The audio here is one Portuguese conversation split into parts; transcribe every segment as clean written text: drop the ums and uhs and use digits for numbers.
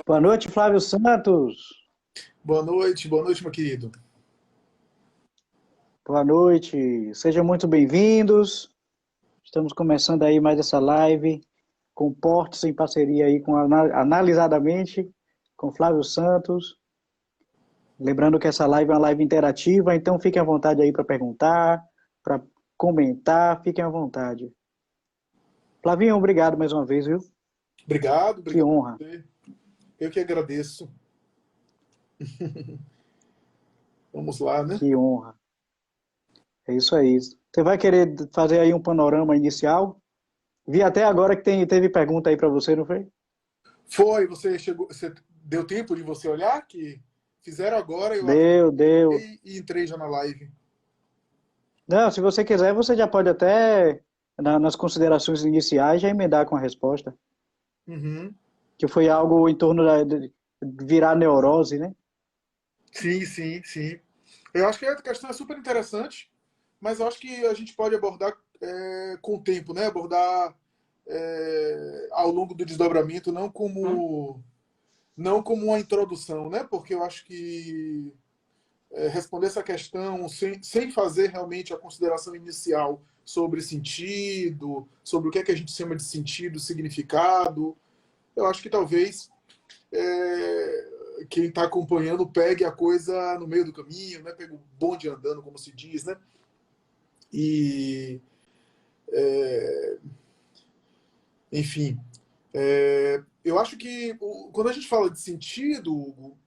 Boa noite, Flávio Santos. Boa noite, meu querido. Boa noite. Sejam muito bem-vindos. Estamos começando aí mais essa live com Portes em parceria aí com Analisadamente, com Flávio Santos. Lembrando que essa live é uma live interativa, então fiquem à vontade aí para perguntar, para comentar, fiquem à vontade. Flavinho, obrigado mais uma vez, viu? Obrigado, Que obrigado a honra, você. Eu que agradeço. Vamos lá, né? que honra. É isso aí. Você vai querer fazer aí um panorama inicial? Vi até agora que teve pergunta aí para você, não foi? Você chegou, você deu tempo de você olhar que fizeram agora, eu Deu, deu. acessei e entrei já na live. Não, se você quiser, você já pode até, nas considerações iniciais, já emendar com a resposta. Uhum. Que foi algo em torno de virar neurose, né? Sim, sim, sim. Eu acho que a questão é super interessante, mas eu acho que a gente pode abordar com o tempo, né? Abordar ao longo do desdobramento, não como uma introdução, né? Porque eu acho que responder essa questão sem fazer realmente a consideração inicial sobre sentido, sobre o que é que a gente chama de sentido, significado, eu acho que talvez quem está acompanhando pegue a coisa no meio do caminho, né? Pega o bonde andando, como se diz, né? E, enfim, eu acho que quando a gente fala de sentido, Hugo,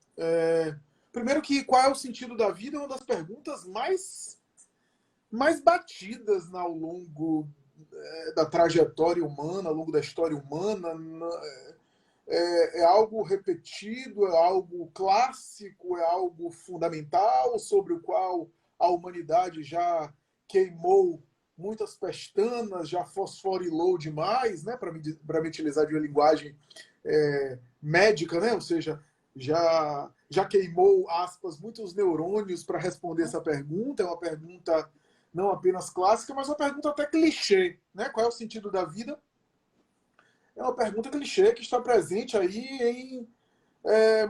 primeiro que qual é o sentido da vida é uma das perguntas mais batidas ao longo da trajetória humana, ao longo da história humana. É algo repetido, é algo clássico, é algo fundamental sobre o qual a humanidade já queimou muitas pestanas, já fosforilou demais, né, para me utilizar de uma linguagem médica, né, ou seja, já queimou, aspas, muitos neurônios para responder essa pergunta. É uma pergunta não apenas clássica, mas uma pergunta até clichê, né? Qual é o sentido da vida? É uma pergunta clichê que está presente aí em é,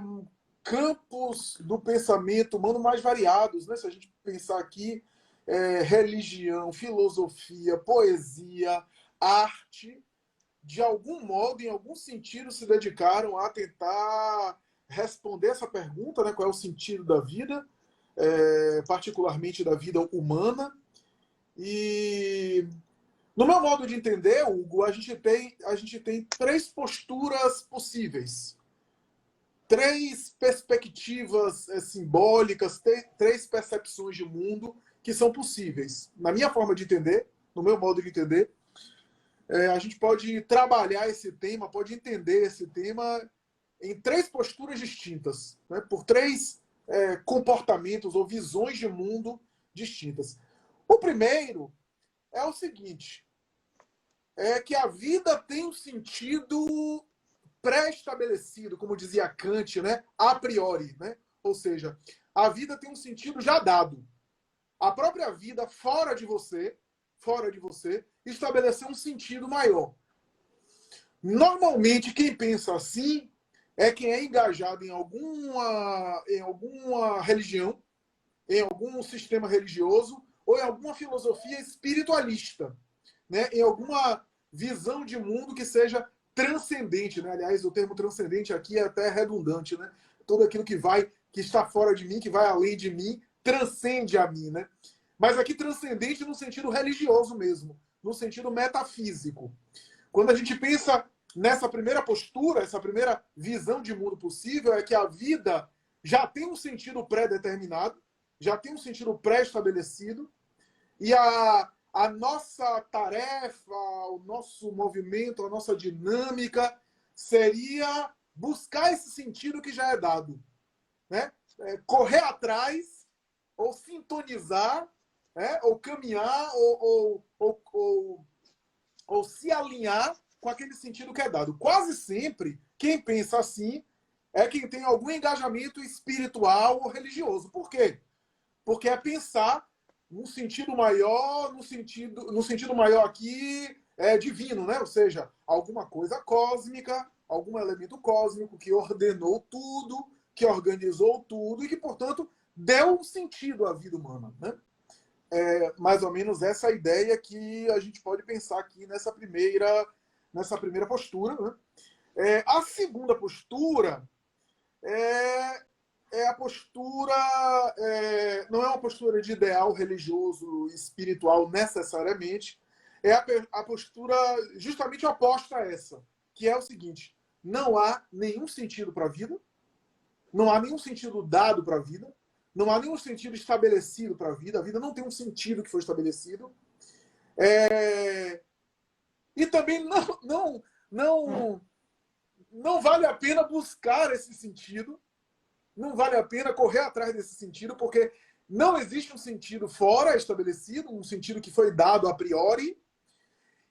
campos do pensamento humano mais variados, né? Se a gente pensar aqui, religião, filosofia, poesia, arte, de algum modo, em algum sentido, se dedicaram a tentar responder essa pergunta, né? Qual é o sentido da vida, particularmente da vida humana. E no meu modo de entender, Hugo, a gente tem três posturas possíveis, três perspectivas simbólicas, três percepções de mundo que são possíveis. Na minha forma de entender, no meu modo de entender, a gente pode trabalhar esse tema, pode entender esse tema em três posturas distintas, né? Por três comportamentos ou visões de mundo distintas. O primeiro é o seguinte: é que a vida tem um sentido pré-estabelecido, como dizia Kant, né? A priori, né? Ou seja, a vida tem um sentido já dado. A própria vida fora de você, estabeleceu um sentido maior. Normalmente, quem pensa assim é quem é engajado em alguma religião, em algum sistema religioso ou em alguma filosofia espiritualista, né? Em alguma visão de mundo que seja transcendente, né? Aliás, o termo transcendente aqui é até redundante, né? Tudo aquilo que está fora de mim, que vai além de mim, transcende a mim, né? Mas aqui transcendente no sentido religioso mesmo, no sentido metafísico. Quando a gente pensa nessa primeira postura, essa primeira visão de mundo possível, é que a vida já tem um sentido pré-determinado, já tem um sentido pré-estabelecido, e a nossa tarefa, o nosso movimento, a nossa dinâmica seria buscar esse sentido que já é dado, né? Correr atrás, ou sintonizar, ou caminhar, ou se alinhar com aquele sentido que é dado. Quase sempre, quem pensa assim é quem tem algum engajamento espiritual ou religioso. Por quê? Porque é pensar num sentido maior, no sentido maior aqui divino, né? Ou seja, alguma coisa cósmica, algum elemento cósmico que ordenou tudo, que organizou tudo e que, portanto, deu um sentido à vida humana, né? Mais ou menos essa ideia que a gente pode pensar aqui nessa primeira postura, né? A segunda postura é a postura, não é uma postura de ideal religioso, espiritual necessariamente, é a postura justamente oposta a essa, que é o seguinte: não há nenhum sentido para a vida, não há nenhum sentido dado para a vida, não há nenhum sentido estabelecido para a vida não tem um sentido que foi estabelecido, e também não vale a pena buscar esse sentido, não vale a pena correr atrás desse sentido, porque não existe um sentido fora estabelecido, um sentido que foi dado a priori,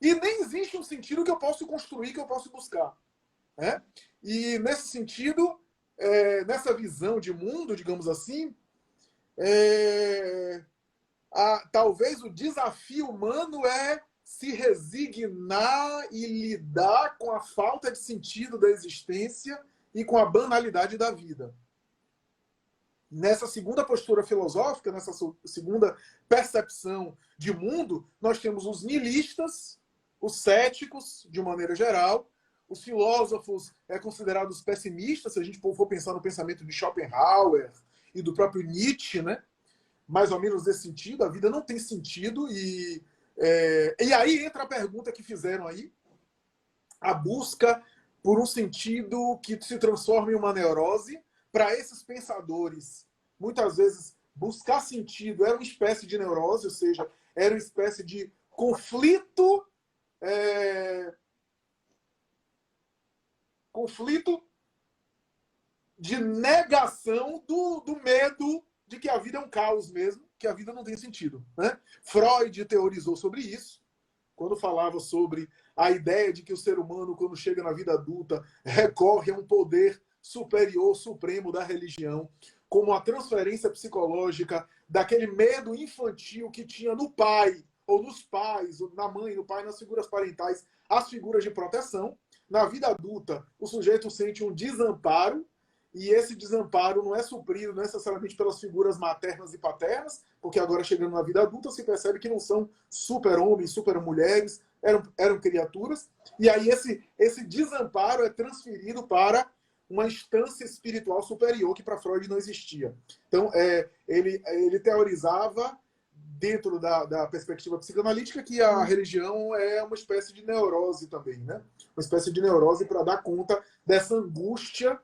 e nem existe um sentido que eu posso construir, que eu posso buscar, né? E nesse sentido, nessa visão de mundo, digamos assim, talvez o desafio humano é se resignar e lidar com a falta de sentido da existência e com a banalidade da vida. Nessa segunda postura filosófica, nessa segunda percepção de mundo, nós temos os nihilistas, os céticos, de maneira geral, os filósofos considerados pessimistas, se a gente for pensar no pensamento de Schopenhauer e do próprio Nietzsche, né? Mais ou menos nesse sentido, a vida não tem sentido, e aí entra a pergunta que fizeram aí, a busca por um sentido que se transforma em uma neurose. Para esses pensadores, muitas vezes, buscar sentido era uma espécie de neurose, ou seja, era uma espécie de conflito de negação do medo de que a vida é um caos mesmo, que a vida não tem sentido, né? Freud teorizou sobre isso, quando falava sobre a ideia de que o ser humano, quando chega na vida adulta, recorre a um poder superior, supremo da religião, como a transferência psicológica daquele medo infantil que tinha no pai, ou nos pais, ou na mãe, no pai, nas figuras parentais, as figuras de proteção. Na vida adulta, o sujeito sente um desamparo, e esse desamparo não é suprido necessariamente pelas figuras maternas e paternas, porque agora, chegando na vida adulta, se percebe que não são super-homens, super-mulheres, eram criaturas, e aí esse desamparo é transferido para uma instância espiritual superior que para Freud não existia. Então, ele teorizava, dentro da perspectiva psicanalítica, que a religião é uma espécie de neurose também, né? Uma espécie de neurose para dar conta dessa angústia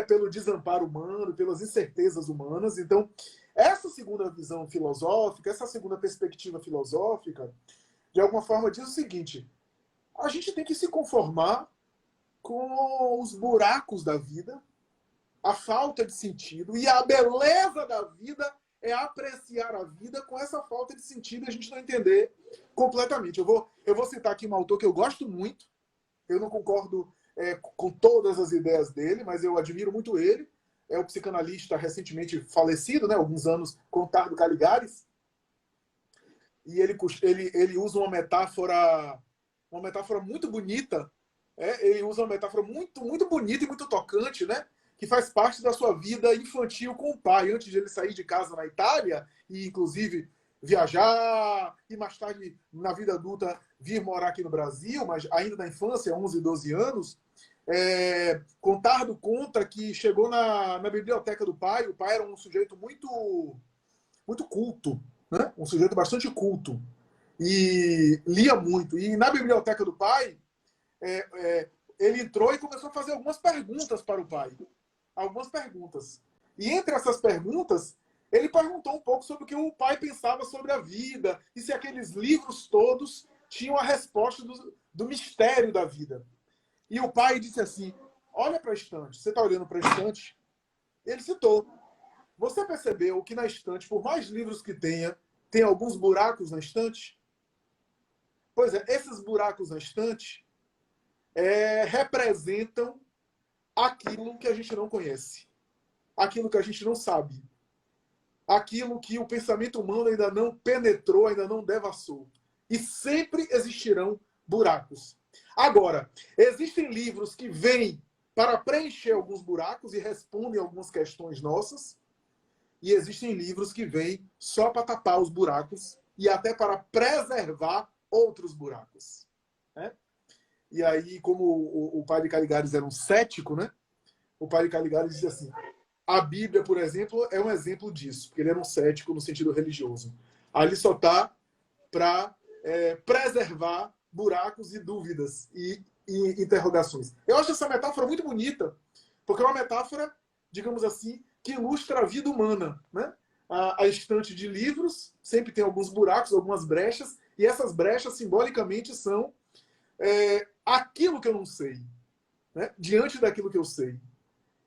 pelo desamparo humano, pelas incertezas humanas. Então, essa segunda visão filosófica, essa segunda perspectiva filosófica, de alguma forma diz o seguinte: a gente tem que se conformar com os buracos da vida, a falta de sentido, e a beleza da vida é apreciar a vida com essa falta de sentido e a gente não entender completamente. Eu vou citar aqui um autor que eu gosto muito, eu não concordo com todas as ideias dele, mas eu admiro muito ele. É o psicanalista recentemente falecido, né, alguns anos, Contardo Caligares. E ele usa uma metáfora muito bonita. Ele usa uma metáfora muito, muito bonita e muito tocante, né, que faz parte da sua vida infantil com o pai, antes de ele sair de casa na Itália e, inclusive, viajar e mais tarde, na vida adulta, vir morar aqui no Brasil, mas ainda na infância, 11, 12 anos. Contardo conta que chegou na biblioteca do pai. O pai era um sujeito muito, muito culto, né? Um sujeito bastante culto, e lia muito. E na biblioteca do pai, ele entrou e começou a fazer algumas perguntas para o pai. Algumas perguntas. E entre essas perguntas, ele perguntou um pouco sobre o que o pai pensava sobre a vida e se aqueles livros todos tinham a resposta do mistério da vida. E o pai disse assim: olha para a estante. Você está olhando para a estante? Ele citou: você percebeu que na estante, por mais livros que tenha, tem alguns buracos na estante? Pois é, esses buracos na estante representam aquilo que a gente não conhece, aquilo que a gente não sabe, aquilo que o pensamento humano ainda não penetrou, ainda não devassou. E sempre existirão buracos. Agora, existem livros que vêm para preencher alguns buracos e respondem algumas questões nossas, e existem livros que vêm só para tapar os buracos e até para preservar outros buracos. Né? E aí, como o padre Caligares era um cético, né? O padre Caligares dizia assim, a Bíblia, por exemplo, é um exemplo disso, porque ele era um cético no sentido religioso. Ali só está para preservar buracos e dúvidas e interrogações. Eu acho essa metáfora muito bonita, porque é uma metáfora, digamos assim, que ilustra a vida humana. Né? A estante de livros sempre tem alguns buracos, algumas brechas, e essas brechas, simbolicamente, são aquilo que eu não sei, né? Diante daquilo que eu sei.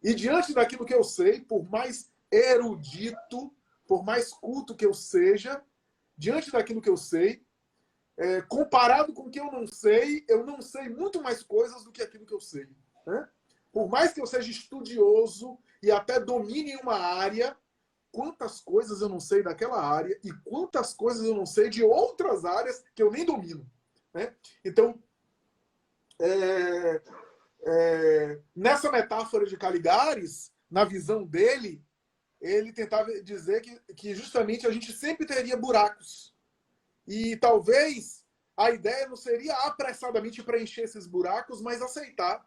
E diante daquilo que eu sei, por mais erudito, por mais culto que eu seja, diante daquilo que eu sei, comparado com o que eu não sei muito mais coisas do que aquilo que eu sei. Né? Por mais que eu seja estudioso e até domine uma área, quantas coisas eu não sei daquela área e quantas coisas eu não sei de outras áreas que eu nem domino. Né? Então, nessa metáfora de Caligares, na visão dele, ele tentava dizer que justamente a gente sempre teria buracos. E talvez a ideia não seria apressadamente preencher esses buracos, mas aceitar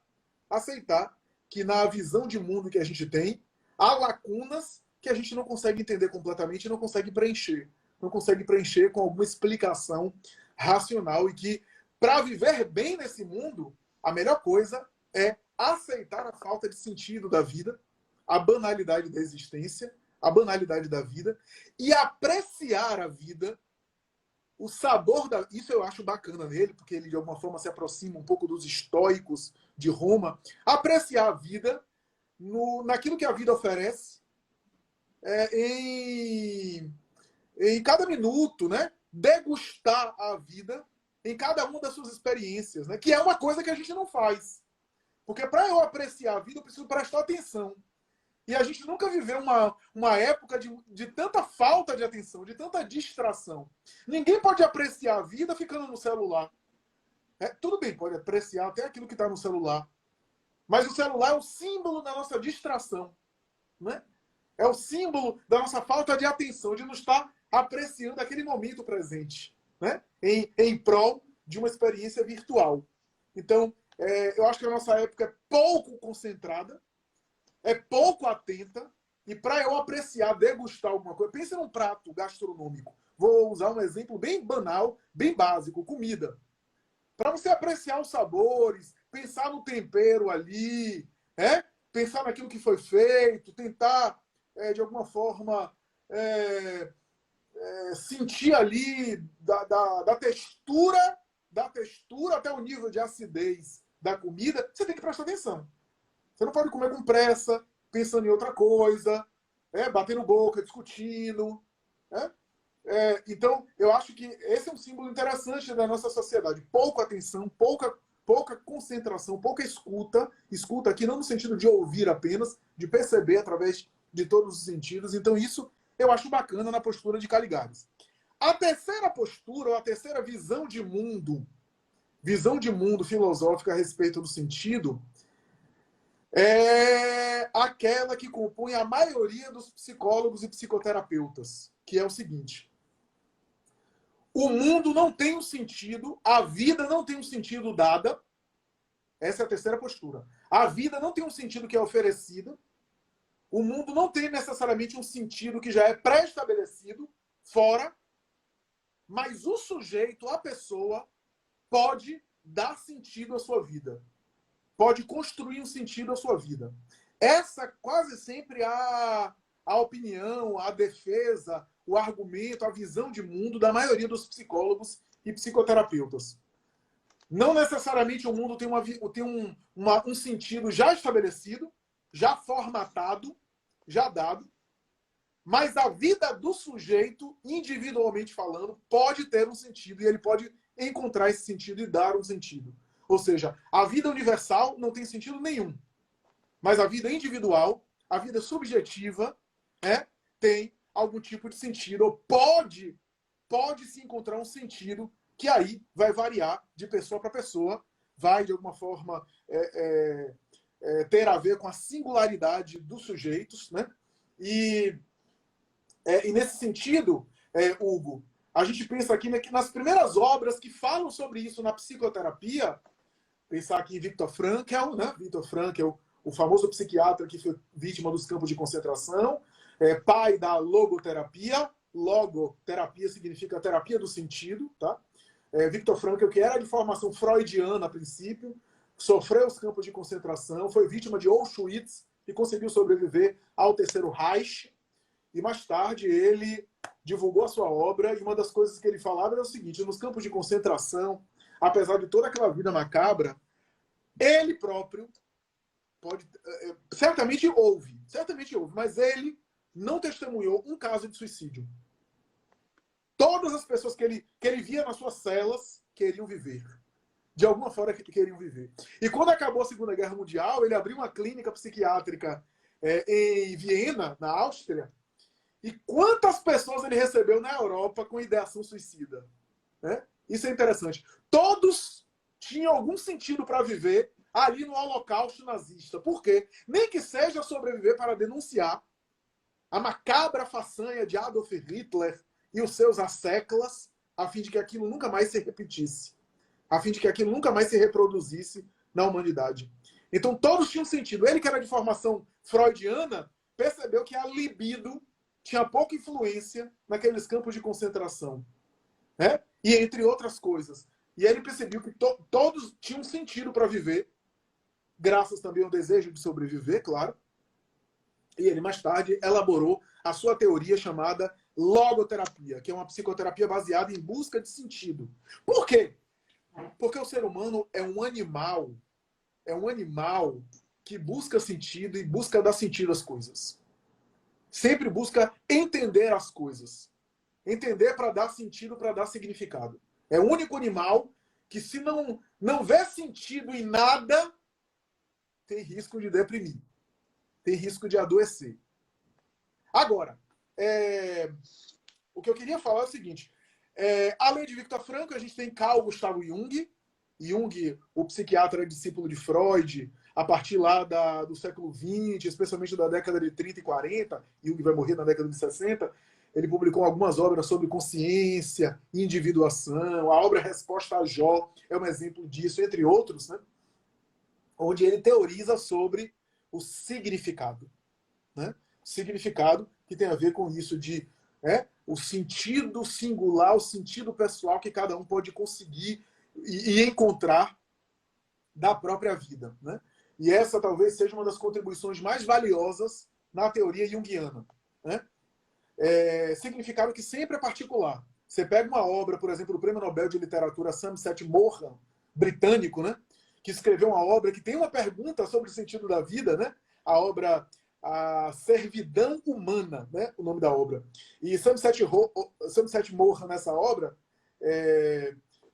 que na visão de mundo que a gente tem, há lacunas que a gente não consegue entender completamente e não consegue preencher. Não consegue preencher com alguma explicação racional e que, para viver bem nesse mundo, a melhor coisa é aceitar a falta de sentido da vida, a banalidade da existência, a banalidade da vida e apreciar a vida, o sabor da... Isso eu acho bacana nele, porque ele de alguma forma se aproxima um pouco dos estoicos de Roma. Apreciar a vida naquilo que a vida oferece, em cada minuto, né? Degustar a vida em cada uma das suas experiências, né? Que é uma coisa que a gente não faz. Porque para eu apreciar a vida, eu preciso prestar atenção. E a gente nunca viveu uma época de tanta falta de atenção, de tanta distração. Ninguém pode apreciar a vida ficando no celular. Tudo bem, pode apreciar até aquilo que está no celular. Mas o celular é o símbolo da nossa distração. Né? É o símbolo da nossa falta de atenção, de não estar apreciando aquele momento presente. Né? Em prol de uma experiência virtual. Então, eu acho que a nossa época é pouco concentrada, é pouco atenta, e para eu apreciar, degustar alguma coisa, pense num prato gastronômico. Vou usar um exemplo bem banal, bem básico, comida. Para você apreciar os sabores, pensar no tempero ali, pensar naquilo que foi feito, tentar, de alguma forma, sentir ali da textura até o nível de acidez da comida, você tem que prestar atenção. Você não pode comer com pressa, pensando em outra coisa, batendo boca, discutindo. Então, eu acho que esse é um símbolo interessante da nossa sociedade. Pouca atenção, pouca concentração, pouca escuta. Escuta aqui não no sentido de ouvir apenas, de perceber através de todos os sentidos. Então, isso eu acho bacana na postura de Caligares. A terceira postura, ou a terceira visão de mundo filosófica a respeito do sentido, é aquela que compõe a maioria dos psicólogos e psicoterapeutas, que é o seguinte: o mundo não tem um sentido, a vida não tem um sentido dada. Essa é a terceira postura. A vida não tem um sentido que é oferecido. O mundo não tem necessariamente um sentido que já é pré-estabelecido, fora, mas o sujeito, a pessoa, pode dar sentido à sua vida. Pode construir um sentido à sua vida. Essa quase sempre a opinião, a defesa, o argumento, a visão de mundo da maioria dos psicólogos e psicoterapeutas. Não necessariamente o mundo tem um sentido já estabelecido, já formatado, já dado, mas a vida do sujeito, individualmente falando, pode ter um sentido e ele pode encontrar esse sentido e dar um sentido. Ou seja, a vida universal não tem sentido nenhum. Mas a vida individual, a vida subjetiva, tem algum tipo de sentido, ou pode se encontrar um sentido que aí vai variar de pessoa para pessoa, vai, de alguma forma, ter a ver com a singularidade dos sujeitos, né? E nesse sentido, Hugo, a gente pensa aqui, né, que nas primeiras obras que falam sobre isso na psicoterapia, pensar aqui em Viktor Frankl, né? Viktor Frankl, o famoso psiquiatra que foi vítima dos campos de concentração, pai da logoterapia. Logoterapia significa terapia do sentido, tá? Viktor Frankl, que era de formação freudiana a princípio, sofreu os campos de concentração, foi vítima de Auschwitz e conseguiu sobreviver ao Terceiro Reich. E mais tarde ele divulgou a sua obra, e uma das coisas que ele falava era o seguinte: nos campos de concentração, apesar de toda aquela vida macabra, ele próprio certamente houve, mas ele não testemunhou um caso de suicídio. Todas as pessoas que ele via nas suas celas queriam viver. De alguma forma queriam viver. E quando acabou a Segunda Guerra Mundial, ele abriu uma clínica psiquiátrica em Viena, na Áustria. E quantas pessoas ele recebeu na Europa com ideação suicida? Né? Isso é interessante. Todos tinham algum sentido para viver ali no Holocausto nazista. Por quê? Nem que seja sobreviver para denunciar a macabra façanha de Adolf Hitler e os seus asseclas, a fim de que aquilo nunca mais se repetisse, a fim de que aquilo nunca mais se reproduzisse na humanidade. Então todos tinham sentido. Ele, que era de formação freudiana, percebeu que a libido tinha pouca influência naqueles campos de concentração, né? E entre outras coisas. E ele percebeu que todos tinham sentido para viver, graças também ao desejo de sobreviver, claro. E ele, mais tarde, elaborou a sua teoria chamada logoterapia, que é uma psicoterapia baseada em busca de sentido. Por quê? Porque o ser humano é um animal que busca sentido e busca dar sentido às coisas. Sempre busca entender as coisas. Entender para dar sentido, para dar significado. É o único animal que, se não vê sentido em nada, tem risco de deprimir. Tem risco de adoecer. Agora, o que eu queria falar é o seguinte. Além de Viktor Frankl, a gente tem Carl Gustav Jung. Jung, o psiquiatra discípulo de Freud, a partir lá do século XX, especialmente da década de 30 e 40, Jung vai morrer na década de 60, ele publicou algumas obras sobre consciência, individuação, a obra Resposta a Jó é um exemplo disso, entre outros, né? Onde ele teoriza sobre o significado. Né? Significado que tem a ver com isso de o sentido singular, o sentido pessoal que cada um pode conseguir e encontrar da própria vida. Né? E essa talvez seja uma das contribuições mais valiosas na teoria junguiana. Né? Significado que sempre é particular. Você pega uma obra, por exemplo, do Prêmio Nobel de Literatura Somerset Maugham, britânico, né? Que escreveu uma obra que tem uma pergunta sobre o sentido da vida, né? A obra A Servidão Humana, né? O nome da obra. E Somerset Maugham, nessa obra,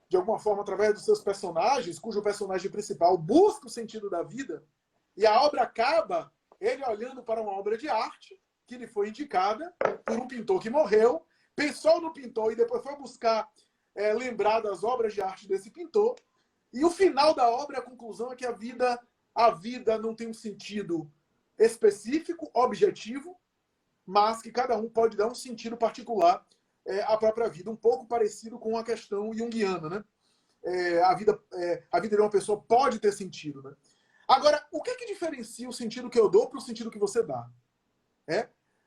de alguma forma, através dos seus personagens, cujo personagem principal busca o sentido da vida, e a obra acaba ele olhando para uma obra de arte que lhe foi indicada por um pintor que morreu, pensou no pintor e depois foi buscar lembrar das obras de arte desse pintor. E o final da obra, a conclusão é que a vida não tem um sentido específico, objetivo, mas que cada um pode dar um sentido particular à própria vida, um pouco parecido com a questão junguiana, né? A vida de uma pessoa pode ter sentido, né? Agora, o que diferencia o sentido que eu dou para o sentido que você dá?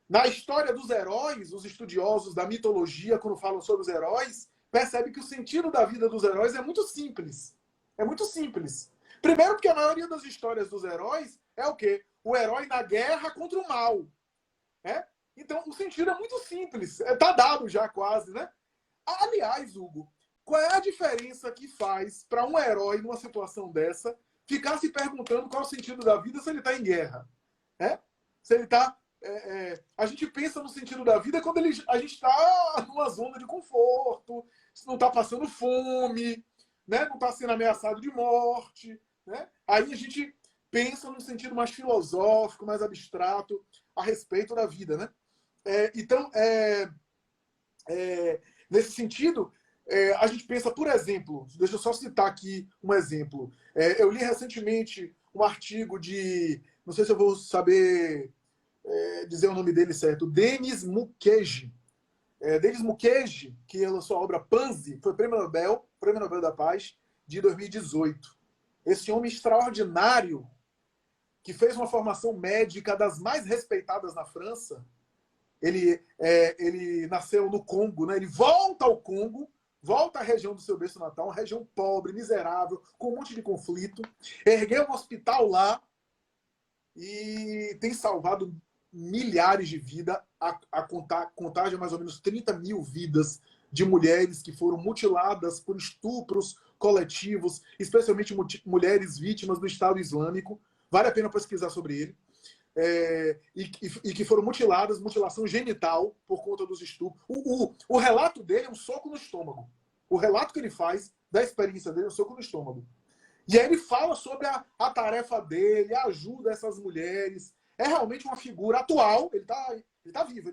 Na história dos heróis, os estudiosos da mitologia, quando falam sobre os heróis, percebem que o sentido da vida dos heróis é muito simples. É muito simples. Primeiro porque a maioria das histórias dos heróis é o quê? O herói na guerra contra o mal. Então, o sentido é muito simples. Está dado já quase, né? Aliás, Hugo, qual é a diferença que faz para um herói, numa situação dessa, ficar se perguntando qual é o sentido da vida se ele está em guerra? Se ele está... a gente pensa no sentido da vida quando a gente está numa zona de conforto, não está passando fome, né? Não está sendo ameaçado de morte. Né? Aí a gente pensa num sentido mais filosófico, mais abstrato a respeito da vida. Né? Então, nesse sentido, a gente pensa, por exemplo, deixa eu só citar aqui um exemplo. Eu li recentemente um artigo de, não sei se eu vou saber dizer o nome dele certo, Denis Mukwege. Denis Mukwege, que lançou a obra Panzi, foi Prêmio Nobel da Paz de 2018. Esse homem extraordinário, que fez uma formação médica das mais respeitadas na França, ele nasceu no Congo, né? Ele volta ao Congo, volta à região do seu berço natal, uma região pobre, miserável, com um monte de conflito, ergueu um hospital lá e tem salvado milhares de vidas, a contagem é mais ou menos 30 mil vidas de mulheres que foram mutiladas por estupros coletivos, especialmente mulheres vítimas do Estado Islâmico. Vale a pena pesquisar sobre ele. E que foram mutiladas, mutilação genital por conta dos estupros. O relato dele é um soco no estômago. O relato que ele faz da experiência dele é um soco no estômago. E aí ele fala sobre a tarefa dele, ajuda essas mulheres. É realmente uma figura atual, ele tá vivo,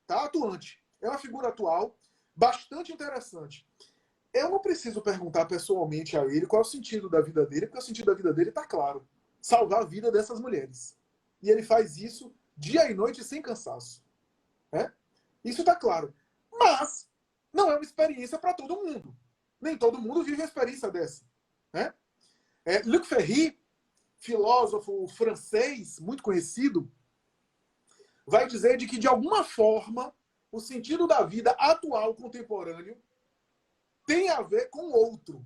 tá atuante. É uma figura atual, bastante interessante. Eu não preciso perguntar pessoalmente a ele qual é o sentido da vida dele, porque o sentido da vida dele está claro. Salvar a vida dessas mulheres. E ele faz isso dia e noite sem cansaço. Isso está claro. Mas não é uma experiência para todo mundo. Nem todo mundo vive uma experiência dessa. Luc Ferry, filósofo francês muito conhecido, vai dizer de que, de alguma forma, o sentido da vida atual, contemporâneo, tem a ver com o outro.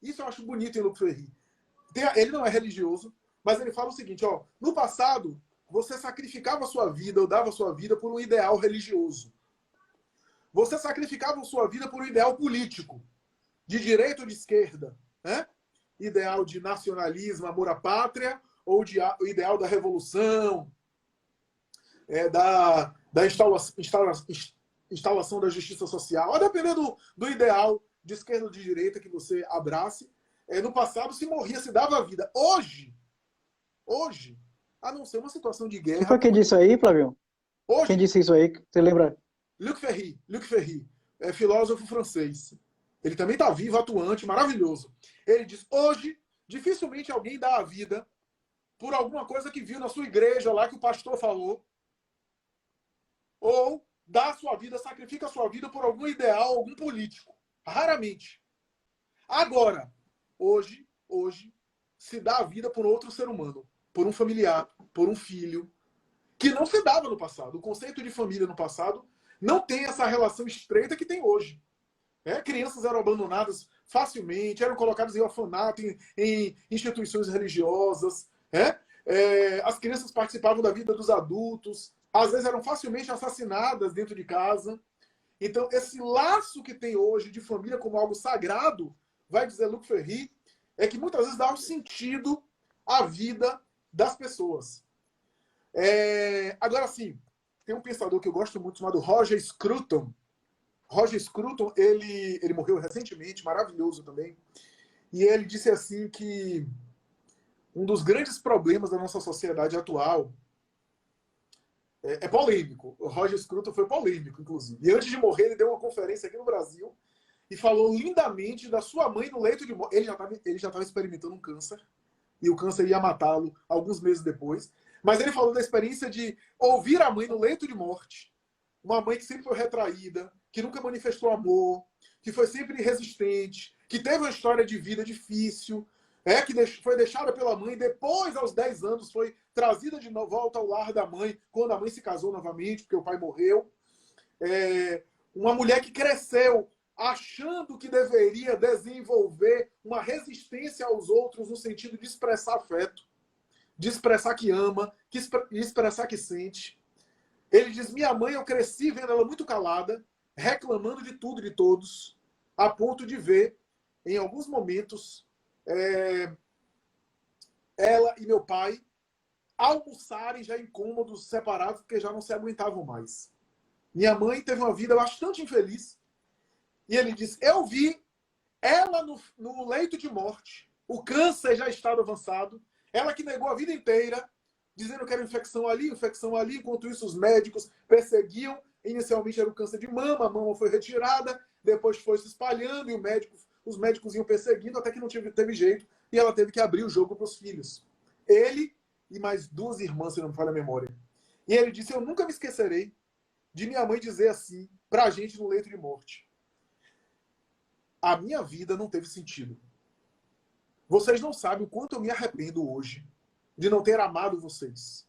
Isso eu acho bonito em Luc Ferry. Ele não é religioso, mas ele fala o seguinte, no passado, você sacrificava a sua vida, ou dava a sua vida por um ideal religioso. Você sacrificava a sua vida por um ideal político, de direita ou de esquerda, ideal de nacionalismo, amor à pátria, ou o ideal da revolução, da instalação da justiça social, a depender do ideal de esquerda ou de direita que você abrace. No passado se morria, se dava a vida. Hoje, a não ser uma situação de guerra... Quem foi que disse aí, Flavio? Hoje, quem disse isso aí? Você lembra? Luc Ferry, filósofo francês. Ele também está vivo, atuante, maravilhoso. Ele diz, hoje, dificilmente alguém dá a vida por alguma coisa que viu na sua igreja lá que o pastor falou, ou dá a sua vida, sacrifica a sua vida por algum ideal, algum político. Raramente. Agora, hoje, se dá a vida por outro ser humano, por um familiar, por um filho, que não se dava no passado. O conceito de família no passado não tem essa relação estreita que tem hoje. Crianças eram abandonadas facilmente, eram colocadas em orfanato, em instituições religiosas. As crianças participavam da vida dos adultos, às vezes eram facilmente assassinadas dentro de casa. Então, esse laço que tem hoje de família como algo sagrado, vai dizer Luc Ferry, é que muitas vezes dá um sentido à vida das pessoas. Agora, sim, tem um pensador que eu gosto muito chamado Roger Scruton. Roger Scruton, ele morreu recentemente, maravilhoso também. E ele disse assim que um dos grandes problemas da nossa sociedade atual é polêmico. O Roger Scruton foi polêmico, inclusive. E antes de morrer, ele deu uma conferência aqui no Brasil e falou lindamente da sua mãe no leito de morte. Ele já estava experimentando um câncer, e o câncer ia matá-lo alguns meses depois. Mas ele falou da experiência de ouvir a mãe no leito de morte, uma mãe que sempre foi retraída, que nunca manifestou amor, que foi sempre resistente, que teve uma história de vida difícil, que foi deixada pela mãe, depois, aos 10 anos, foi trazida de volta ao lar da mãe, quando a mãe se casou novamente, porque o pai morreu. Uma mulher que cresceu achando que deveria desenvolver uma resistência aos outros no sentido de expressar afeto, de expressar que ama, de expressar que sente. Ele diz, minha mãe, eu cresci vendo ela muito calada, reclamando de tudo e de todos, a ponto de ver, em alguns momentos, ela e meu pai almoçarem já em cômodos separados, porque já não se aguentavam mais. Minha mãe teve uma vida bastante infeliz, e ele diz, eu vi ela no leito de morte, o câncer já estava avançado, ela que negou a vida inteira, dizendo que era infecção ali, enquanto isso os médicos perseguiam. Inicialmente era o câncer de mama, a mama foi retirada, depois foi se espalhando e os médicos iam perseguindo até que não teve jeito e ela teve que abrir o jogo para os filhos. Ele e mais 2 irmãs, se não me falha a memória. E ele disse, eu nunca me esquecerei de minha mãe dizer assim pra gente no leito de morte. A minha vida não teve sentido. Vocês não sabem o quanto eu me arrependo hoje de não ter amado vocês.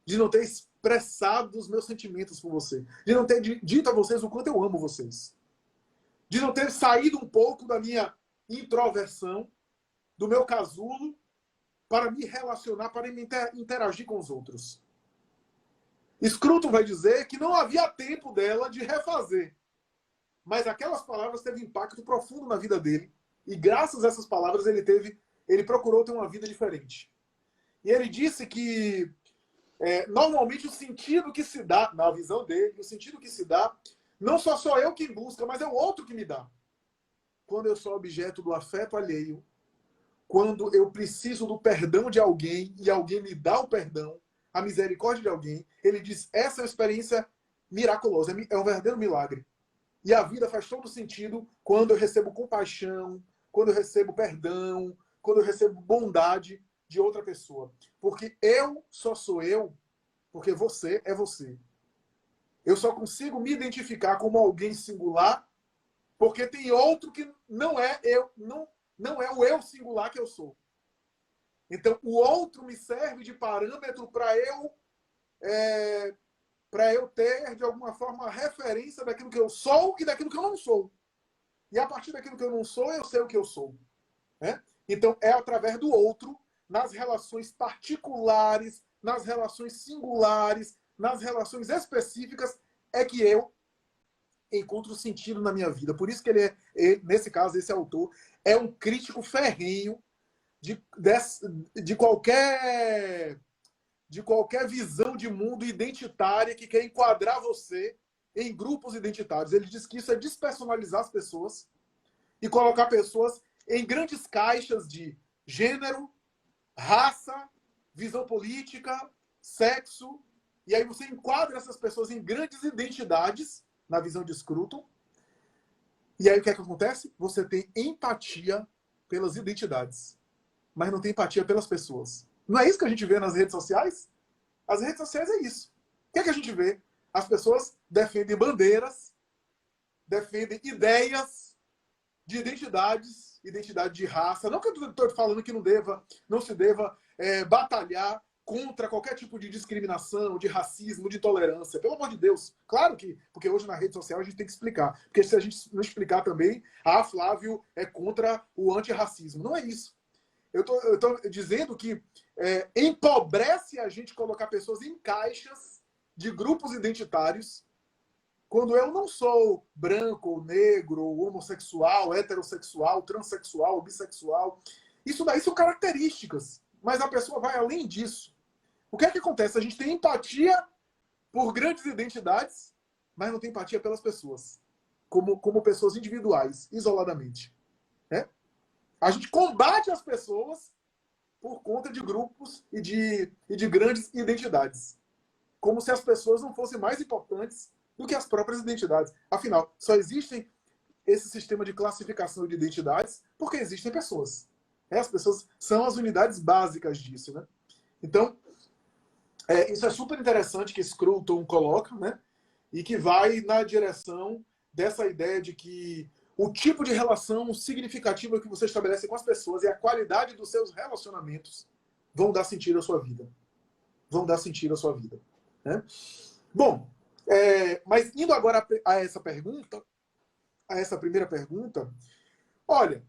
De não ter expressado os meus sentimentos por você. De não ter dito a vocês o quanto eu amo vocês. De não ter saído um pouco da minha introversão, do meu casulo, para me relacionar, para me interagir com os outros. Scruton vai dizer que não havia tempo dela de refazer. Mas aquelas palavras teve impacto profundo na vida dele. E graças a essas palavras ele procurou ter uma vida diferente. E ele disse que normalmente o sentido que se dá, na visão dele, o sentido que se dá, não só sou eu quem busca, mas é o outro que me dá. Quando eu sou objeto do afeto alheio, quando eu preciso do perdão de alguém e alguém me dá o perdão, a misericórdia de alguém, ele diz, essa é uma experiência miraculosa, é um verdadeiro milagre. E a vida faz todo sentido quando eu recebo compaixão, quando eu recebo perdão, quando eu recebo bondade de outra pessoa. Porque eu só sou eu, porque você é você. Eu só consigo me identificar como alguém singular, porque tem outro que não é eu, não é o eu singular que eu sou. Então, o outro me serve de parâmetro para eu ter, de alguma forma, a referência daquilo que eu sou e daquilo que eu não sou. E a partir daquilo que eu não sou, eu sei o que eu sou. Né? Então, é através do outro, nas relações particulares, nas relações singulares, nas relações específicas, é que eu encontro sentido na minha vida. Por isso que nesse caso, esse autor é um crítico ferrenho de qualquer visão de mundo identitária que quer enquadrar você em grupos identitários. Ele diz que isso é despersonalizar as pessoas e colocar pessoas em grandes caixas de gênero, raça, visão política, sexo, e aí você enquadra essas pessoas em grandes identidades, na visão de Scruton, e aí o que é que acontece? Você tem empatia pelas identidades, mas não tem empatia pelas pessoas. Não é isso que a gente vê nas redes sociais? As redes sociais é isso. O que é que a gente vê? As pessoas defendem bandeiras, defendem ideias de identidades, identidade de raça. Não que eu estou falando que não se deva batalhar contra qualquer tipo de discriminação, de racismo, de intolerância. Pelo amor de Deus. Claro que, porque hoje na rede social a gente tem que explicar. Porque se a gente não explicar também, Flávio é contra o antirracismo. Não é isso. Eu estou dizendo que empobrece a gente colocar pessoas em caixas de grupos identitários quando eu não sou branco, negro, homossexual, heterossexual, transexual, bissexual. Isso daí são características, mas a pessoa vai além disso. O que é que acontece? A gente tem empatia por grandes identidades, mas não tem empatia pelas pessoas, como pessoas individuais, isoladamente. Né? A gente combate as pessoas por conta de grupos e de grandes identidades. Como se as pessoas não fossem mais importantes do que as próprias identidades. Afinal, só existem esse sistema de classificação de identidades porque existem pessoas. As pessoas são as unidades básicas disso. Né? Então, isso é super interessante que Scruton coloca, né? E que vai na direção dessa ideia de que o tipo de relação significativa que você estabelece com as pessoas e a qualidade dos seus relacionamentos vão dar sentido à sua vida. Vão dar sentido à sua vida. Né? Bom, mas indo agora a essa pergunta, a essa primeira pergunta, olha,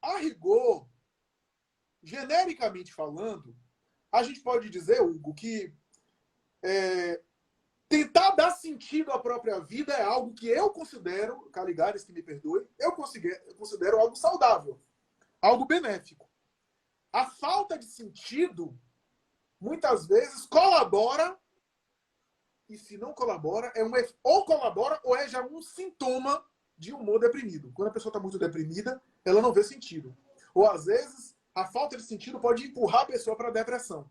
a rigor, genericamente falando, a gente pode dizer, Hugo, que tentar dar sentido à própria vida é algo que eu considero, Caligares que me perdoe, eu considero algo saudável, algo benéfico. A falta de sentido, muitas vezes, colabora, e se não colabora, ou colabora ou é já um sintoma de humor deprimido. Quando a pessoa está muito deprimida, ela não vê sentido. Ou, às vezes, a falta de sentido pode empurrar a pessoa para a depressão.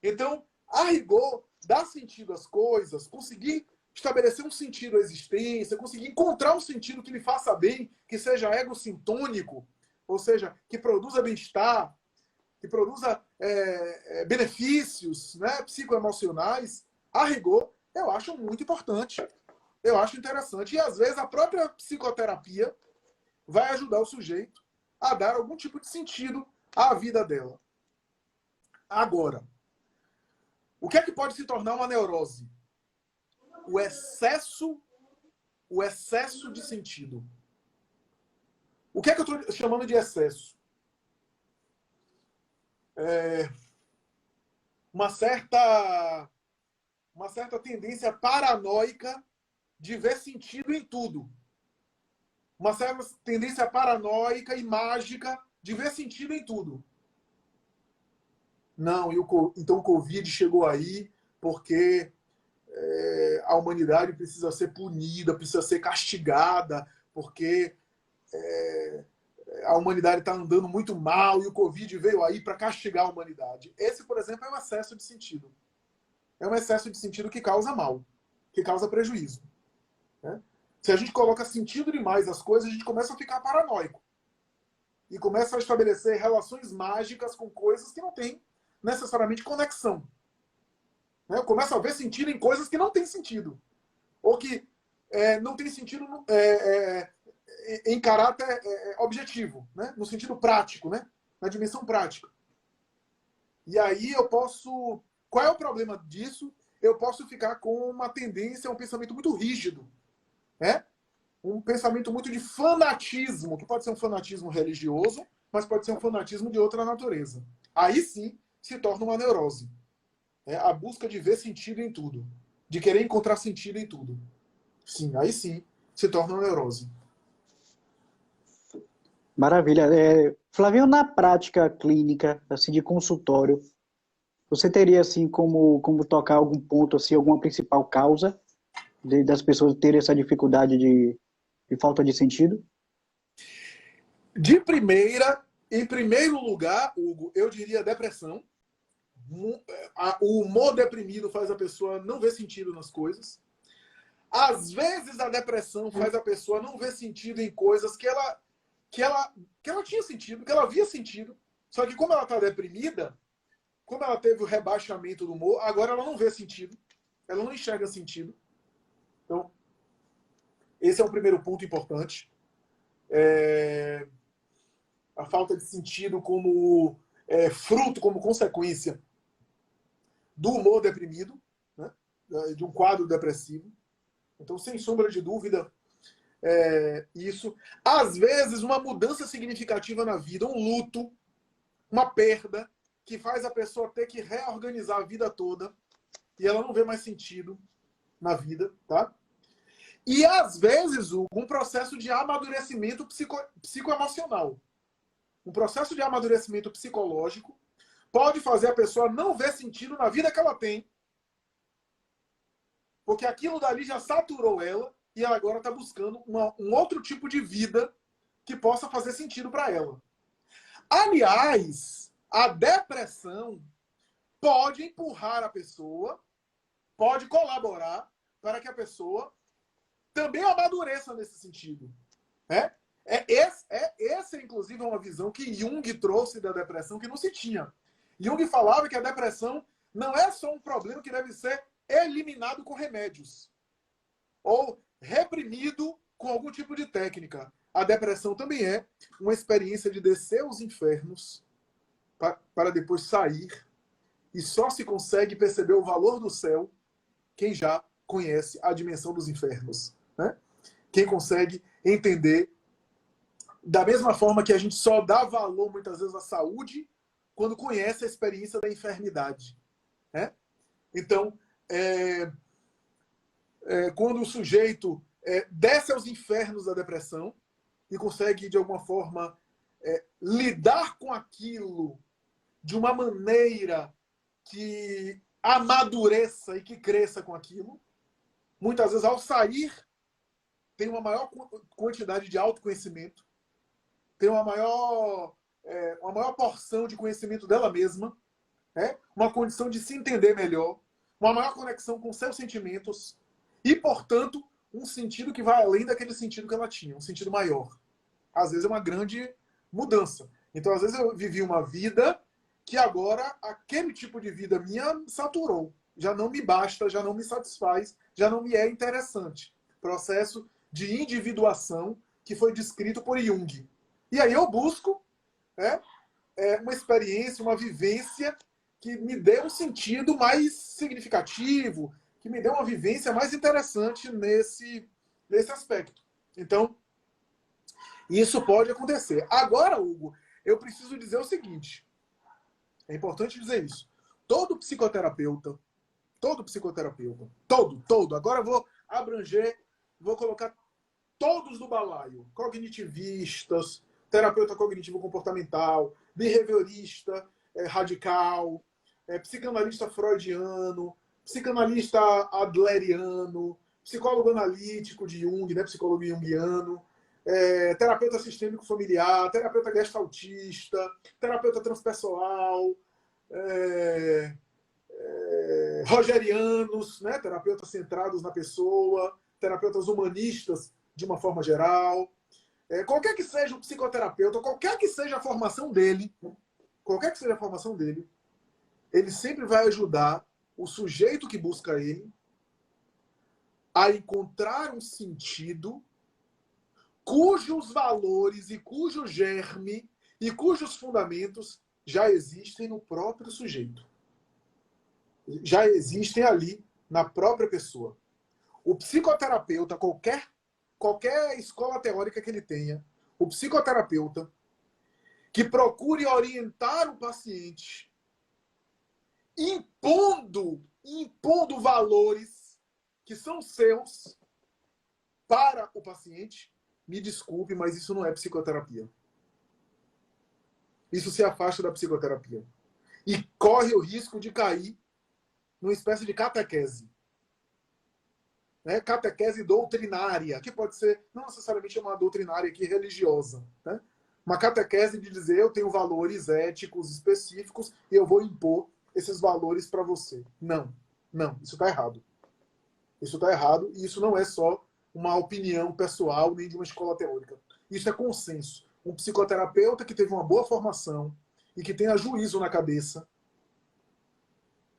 Então, A rigor, dar sentido às coisas, conseguir estabelecer um sentido à existência, conseguir encontrar um sentido que lhe faça bem, que seja egossintônico, ou seja, que produza bem-estar, que produza benefícios, né, psicoemocionais, a rigor, eu acho muito importante. Eu acho interessante. E, às vezes, a própria psicoterapia vai ajudar o sujeito a dar algum tipo de sentido à vida dela. Agora, o que é que pode se tornar uma neurose? O excesso de sentido. O que é que eu estou chamando de excesso? Uma certa tendência paranoica de ver sentido em tudo. Uma certa tendência paranoica e mágica de ver sentido em tudo. Não, então o Covid chegou aí porque a humanidade precisa ser punida, precisa ser castigada, porque a humanidade está andando muito mal e o Covid veio aí para castigar a humanidade. Esse, por exemplo, é um excesso de sentido. É um excesso de sentido que causa mal, que causa prejuízo. Né? Se a gente coloca sentido demais às coisas, a gente começa a ficar paranoico. E começa a estabelecer relações mágicas com coisas que não têm necessariamente conexão. Né? Começa a ver sentido em coisas que não têm sentido. Ou que não tem sentido em caráter objetivo, né? No sentido prático, né? Na dimensão prática. E aí eu posso... Qual é o problema disso? Eu posso ficar com uma tendência, um pensamento muito rígido. Né? Um pensamento muito de fanatismo, que pode ser um fanatismo religioso, mas pode ser um fanatismo de outra natureza. Aí sim se torna uma neurose. A busca de ver sentido em tudo. De querer encontrar sentido em tudo. Sim, aí sim se torna uma neurose. Maravilha. Flavinho, na prática clínica, assim, de consultório, você teria, assim, como tocar algum ponto, assim, alguma principal causa das pessoas terem essa dificuldade de falta de sentido? De primeira, em primeiro lugar, Hugo, eu diria depressão. O humor deprimido faz a pessoa não ver sentido nas coisas. Às vezes a depressão faz a pessoa não ver sentido em coisas que ela tinha sentido, que ela via sentido. Só que como ela está deprimida, como ela teve o rebaixamento do humor, agora ela não vê sentido. Ela não enxerga sentido. Então, esse é o primeiro ponto importante. A falta de sentido como fruto, como consequência do humor deprimido, né? De um quadro depressivo. Então, sem sombra de dúvida, isso. Às vezes, uma mudança significativa na vida, um luto, uma perda, que faz a pessoa ter que reorganizar a vida toda e ela não vê mais sentido na vida, tá? E, às vezes, um processo de amadurecimento psicoemocional. Um processo de amadurecimento psicológico pode fazer a pessoa não ver sentido na vida que ela tem, porque aquilo dali já saturou ela e ela agora está buscando um outro tipo de vida que possa fazer sentido para ela. Aliás, a depressão pode empurrar a pessoa, pode colaborar para que a pessoa também amadureça nesse sentido. Essa, inclusive, é uma visão que Jung trouxe da depressão que não se tinha. Jung falava que a depressão não é só um problema que deve ser eliminado com remédios ou reprimido com algum tipo de técnica. A depressão também é uma experiência de descer os infernos para depois sair, e só se consegue perceber o valor do céu quem já conhece a dimensão dos infernos. Né? Quem consegue entender da mesma forma que a gente só dá valor muitas vezes à saúde quando conhece a experiência da enfermidade. Né? Então, quando o sujeito desce aos infernos da depressão e consegue, de alguma forma, lidar com aquilo de uma maneira que amadureça e que cresça com aquilo, muitas vezes, ao sair, tem uma maior quantidade de autoconhecimento, tem uma maior porção de conhecimento dela mesma, uma condição de se entender melhor, uma maior conexão com seus sentimentos e, portanto, um sentido que vai além daquele sentido que ela tinha, um sentido maior. Às vezes é uma grande mudança. Então, às vezes eu vivi uma vida que agora aquele tipo de vida minha saturou. Já não me basta, já não me satisfaz, já não me é interessante. Processo de individuação que foi descrito por Jung. E aí eu busco uma experiência, uma vivência que me dê um sentido mais significativo, que me dê uma vivência mais interessante nesse aspecto. Então, isso pode acontecer. Agora, Hugo, eu preciso dizer o seguinte. É importante dizer isso. Todo psicoterapeuta, agora eu vou abranger, vou colocar todos no balaio. Cognitivistas, terapeuta cognitivo-comportamental, behaviorista radical, psicanalista freudiano, psicanalista adleriano, psicólogo analítico de Jung, psicólogo junguiano, terapeuta sistêmico familiar, terapeuta gestaltista, terapeuta transpessoal, rogerianos, terapeutas centrados na pessoa, terapeutas humanistas de uma forma geral. Qualquer que seja o psicoterapeuta, qualquer que seja a formação dele, ele sempre vai ajudar o sujeito que busca ele a encontrar um sentido cujos valores e cujo germe e cujos fundamentos já existem no próprio sujeito. Já existem ali na própria pessoa. O psicoterapeuta, qualquer escola teórica que ele tenha, o psicoterapeuta que procure orientar o paciente impondo valores que são seus para o paciente, me desculpe, mas isso não é psicoterapia. Isso se afasta da psicoterapia. E corre o risco de cair numa espécie de catequese. Catequese doutrinária, que pode ser, não necessariamente uma doutrinária aqui religiosa. Uma catequese de dizer, eu tenho valores éticos específicos e eu vou impor esses valores para você. Não, isso está errado. Isso está errado e isso não é só uma opinião pessoal nem de uma escola teórica. Isso é consenso. Um psicoterapeuta que teve uma boa formação e que tenha juízo na cabeça,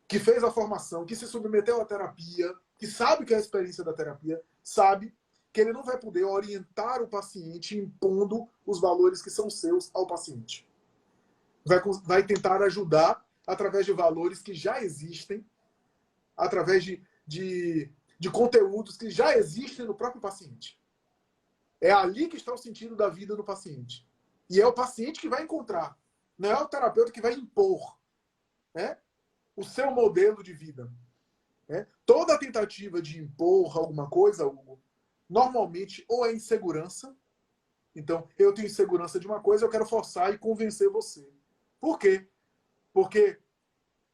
que fez a formação, que se submeteu à terapia, que sabe que é a experiência da terapia, sabe que ele não vai poder orientar o paciente impondo os valores que são seus ao paciente. Vai tentar ajudar através de valores que já existem, através de conteúdos que já existem no próprio paciente. É ali que está o sentido da vida do paciente. E é o paciente que vai encontrar. Não é o terapeuta que vai impor o seu modelo de vida. Toda tentativa de impor alguma coisa, Hugo, normalmente ou é insegurança. Então, eu tenho insegurança de uma coisa, eu quero forçar e convencer você. Por quê? Porque,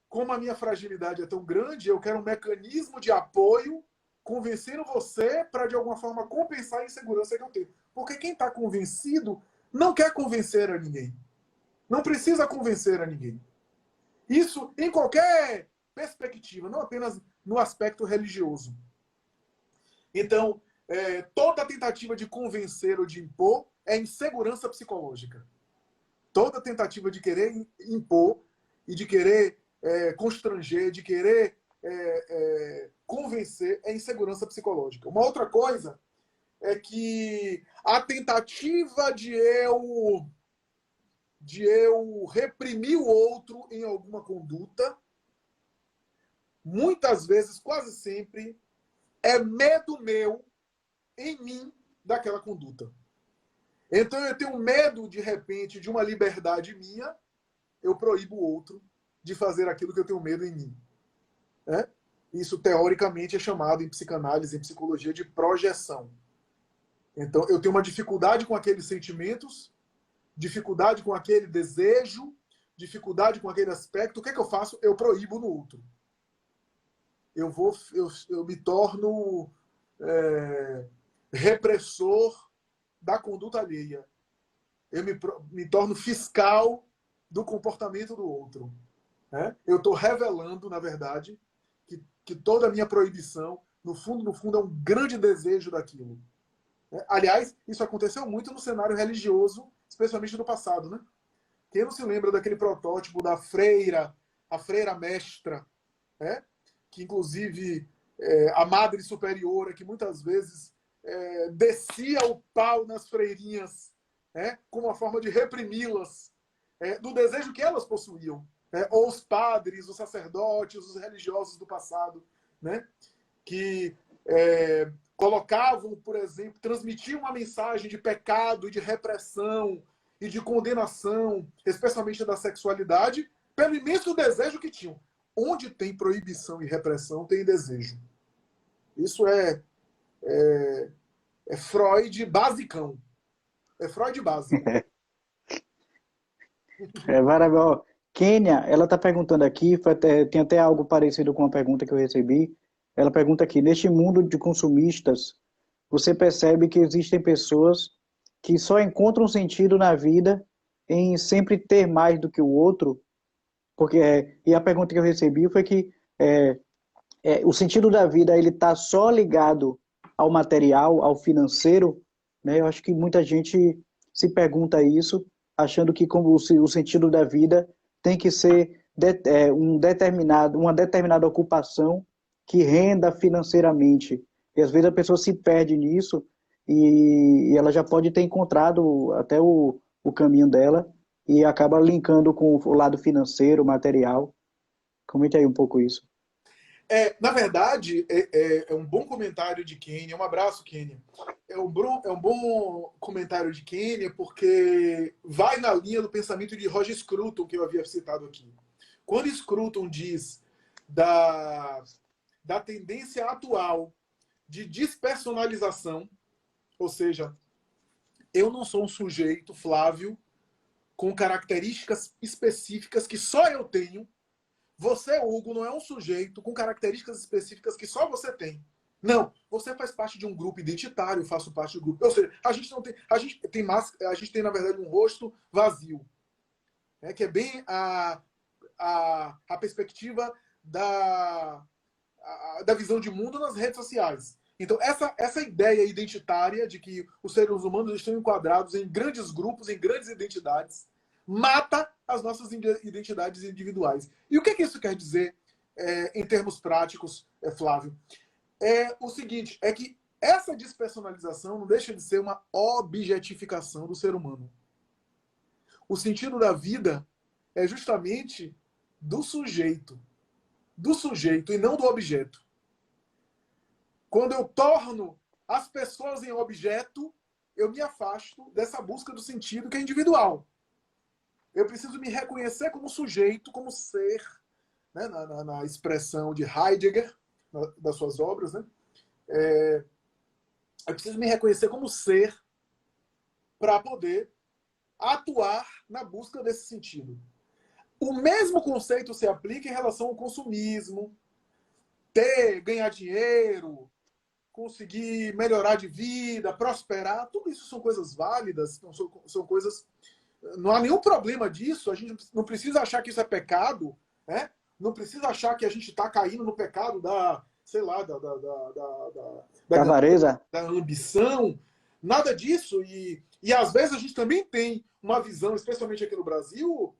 como a minha fragilidade é tão grande, eu quero um mecanismo de apoio convencendo você para, de alguma forma, compensar a insegurança que eu tenho. Porque quem está convencido não quer convencer a ninguém. Não precisa convencer a ninguém. Isso em qualquer perspectiva, não apenas no aspecto religioso. Então, toda tentativa de convencer ou de impor é insegurança psicológica. Toda tentativa de querer impor e de querer constranger, de querer convencer é insegurança psicológica. Uma outra coisa é que a tentativa de eu reprimir o outro em alguma conduta, muitas vezes, quase sempre, é medo meu em mim daquela conduta. Então eu tenho medo, de repente, de uma liberdade minha, eu proíbo o outro de fazer aquilo que eu tenho medo em mim. Isso, teoricamente, é chamado em psicanálise, em psicologia, de projeção. Então, eu tenho uma dificuldade com aqueles sentimentos, dificuldade com aquele desejo, dificuldade com aquele aspecto. O que é que eu faço? Eu proíbo no outro. Eu me torno repressor da conduta alheia. Eu me torno fiscal do comportamento do outro. né? Eu estou revelando, na verdade, que toda a minha proibição, no fundo, é um grande desejo daquilo. Aliás, isso aconteceu muito no cenário religioso, especialmente no passado, né? Quem não se lembra daquele protótipo da freira, a freira mestra, né? Que inclusive a madre superiora, que muitas vezes descia o pau nas freirinhas, né? Como uma forma de reprimi-las, do desejo que elas possuíam. Ou os padres, os sacerdotes, os religiosos do passado, né? Que colocavam, por exemplo, transmitiam uma mensagem de pecado e de repressão e de condenação, especialmente da sexualidade, pelo imenso desejo que tinham. Onde tem proibição e repressão, tem desejo. Isso é Freud basicão. É Freud básico. Maravilhoso. Kênia, ela está perguntando aqui, tem até algo parecido com a pergunta que eu recebi. Ela pergunta aqui, neste mundo de consumistas, você percebe que existem pessoas que só encontram sentido na vida em sempre ter mais do que o outro? Porque, e a pergunta que eu recebi foi que o sentido da vida ele está só ligado ao material, ao financeiro, né? Eu acho que muita gente se pergunta isso, achando que como o sentido da vida tem que ser uma determinada ocupação que renda financeiramente. E às vezes a pessoa se perde nisso e ela já pode ter encontrado até o caminho dela e acaba linkando com o lado financeiro, material. Comente aí um pouco isso. Na verdade, é um bom comentário de Kênia. Um abraço, Kênia. É um bom comentário de Kênia porque vai na linha do pensamento de Roger Scruton, que eu havia citado aqui. Quando Scruton diz da tendência atual de despersonalização, ou seja, eu não sou um sujeito, Flávio, com características específicas que só eu tenho. Você, Hugo, não é um sujeito com características específicas que só você tem. Não, você faz parte de um grupo identitário, eu faço parte do grupo. Ou seja, a gente tem na verdade um rosto vazio, né, que é bem a perspectiva da visão de mundo nas redes sociais. Então, essa ideia identitária de que os seres humanos estão enquadrados em grandes grupos, em grandes identidades, mata as nossas identidades individuais. E o que isso quer dizer em termos práticos, Flávio? É o seguinte, é que essa despersonalização não deixa de ser uma objetificação do ser humano. O sentido da vida é justamente do sujeito e não do objeto. Quando eu torno as pessoas em objeto, eu me afasto dessa busca do sentido que é individual. Eu preciso me reconhecer como sujeito, como ser, né, na expressão de Heidegger, das suas obras, né? Eu preciso me reconhecer como ser para poder atuar na busca desse sentido. O mesmo conceito se aplica em relação ao consumismo, ganhar dinheiro, conseguir melhorar de vida, prosperar. Tudo isso são coisas válidas, são coisas... Não há nenhum problema disso, a gente não precisa achar que isso é pecado, né? Não precisa achar que a gente está caindo no pecado da Avareza. da ambição, nada disso. E às vezes a gente também tem uma visão, especialmente aqui no Brasil,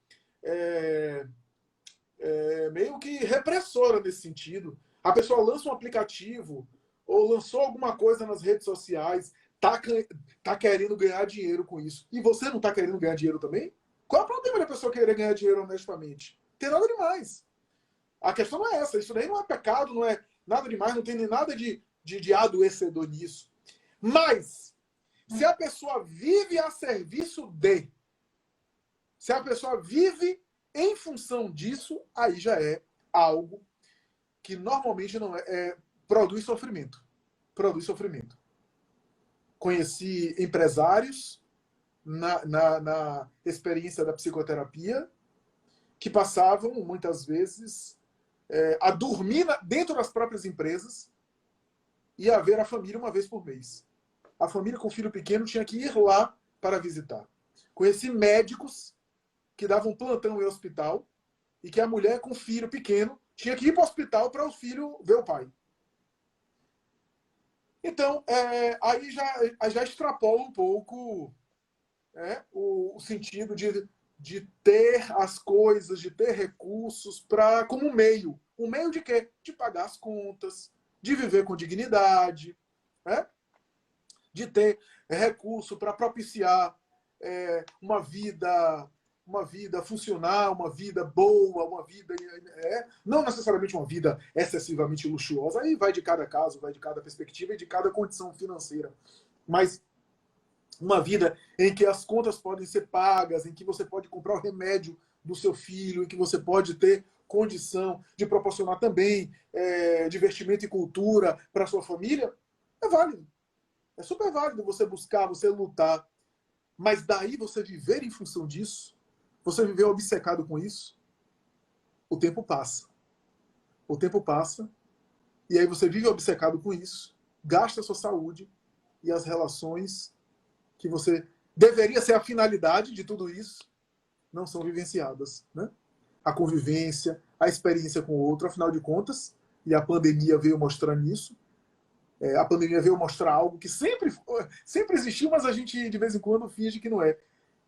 meio que repressora nesse sentido. A pessoa lança um aplicativo ou lançou alguma coisa nas redes sociais, tá querendo ganhar dinheiro com isso. E você não tá querendo ganhar dinheiro também? Qual é o problema da pessoa querer ganhar dinheiro honestamente? Não tem nada demais. A questão não é essa. Isso daí não é pecado, não é nada demais, não tem nem nada de adoecedor nisso. Mas, se a pessoa vive a serviço de, se a pessoa vive em função disso, aí já é algo que normalmente não produz sofrimento. Produz sofrimento. Conheci empresários na experiência da psicoterapia que passavam, muitas vezes, a dormir dentro das próprias empresas e a ver a família uma vez por mês. A família com filho pequeno tinha que ir lá para visitar. Conheci médicos que davam plantão em hospital e que a mulher com filho pequeno tinha que ir para o hospital para o filho ver o pai. Então, aí já extrapola um pouco o sentido de ter as coisas, de ter recursos como um meio. Um meio de quê? De pagar as contas, de viver com dignidade, né? De ter recurso para propiciar uma vida funcional, uma vida boa, uma vida não necessariamente uma vida excessivamente luxuosa. Aí vai de cada caso, vai de cada perspectiva e de cada condição financeira. Mas uma vida em que as contas podem ser pagas, em que você pode comprar o remédio do seu filho, em que você pode ter condição de proporcionar também divertimento e cultura para a sua família, é válido. É super válido você buscar, você lutar. Mas daí você viver em função disso, você viver obcecado com isso, o tempo passa. O tempo passa, e aí você vive obcecado com isso, gasta a sua saúde e as relações que você deveria ser a finalidade de tudo isso, não são vivenciadas, né? A convivência, a experiência com o outro, afinal de contas, e a pandemia veio mostrando isso. A pandemia veio mostrar algo que sempre existiu, mas a gente de vez em quando finge que não é.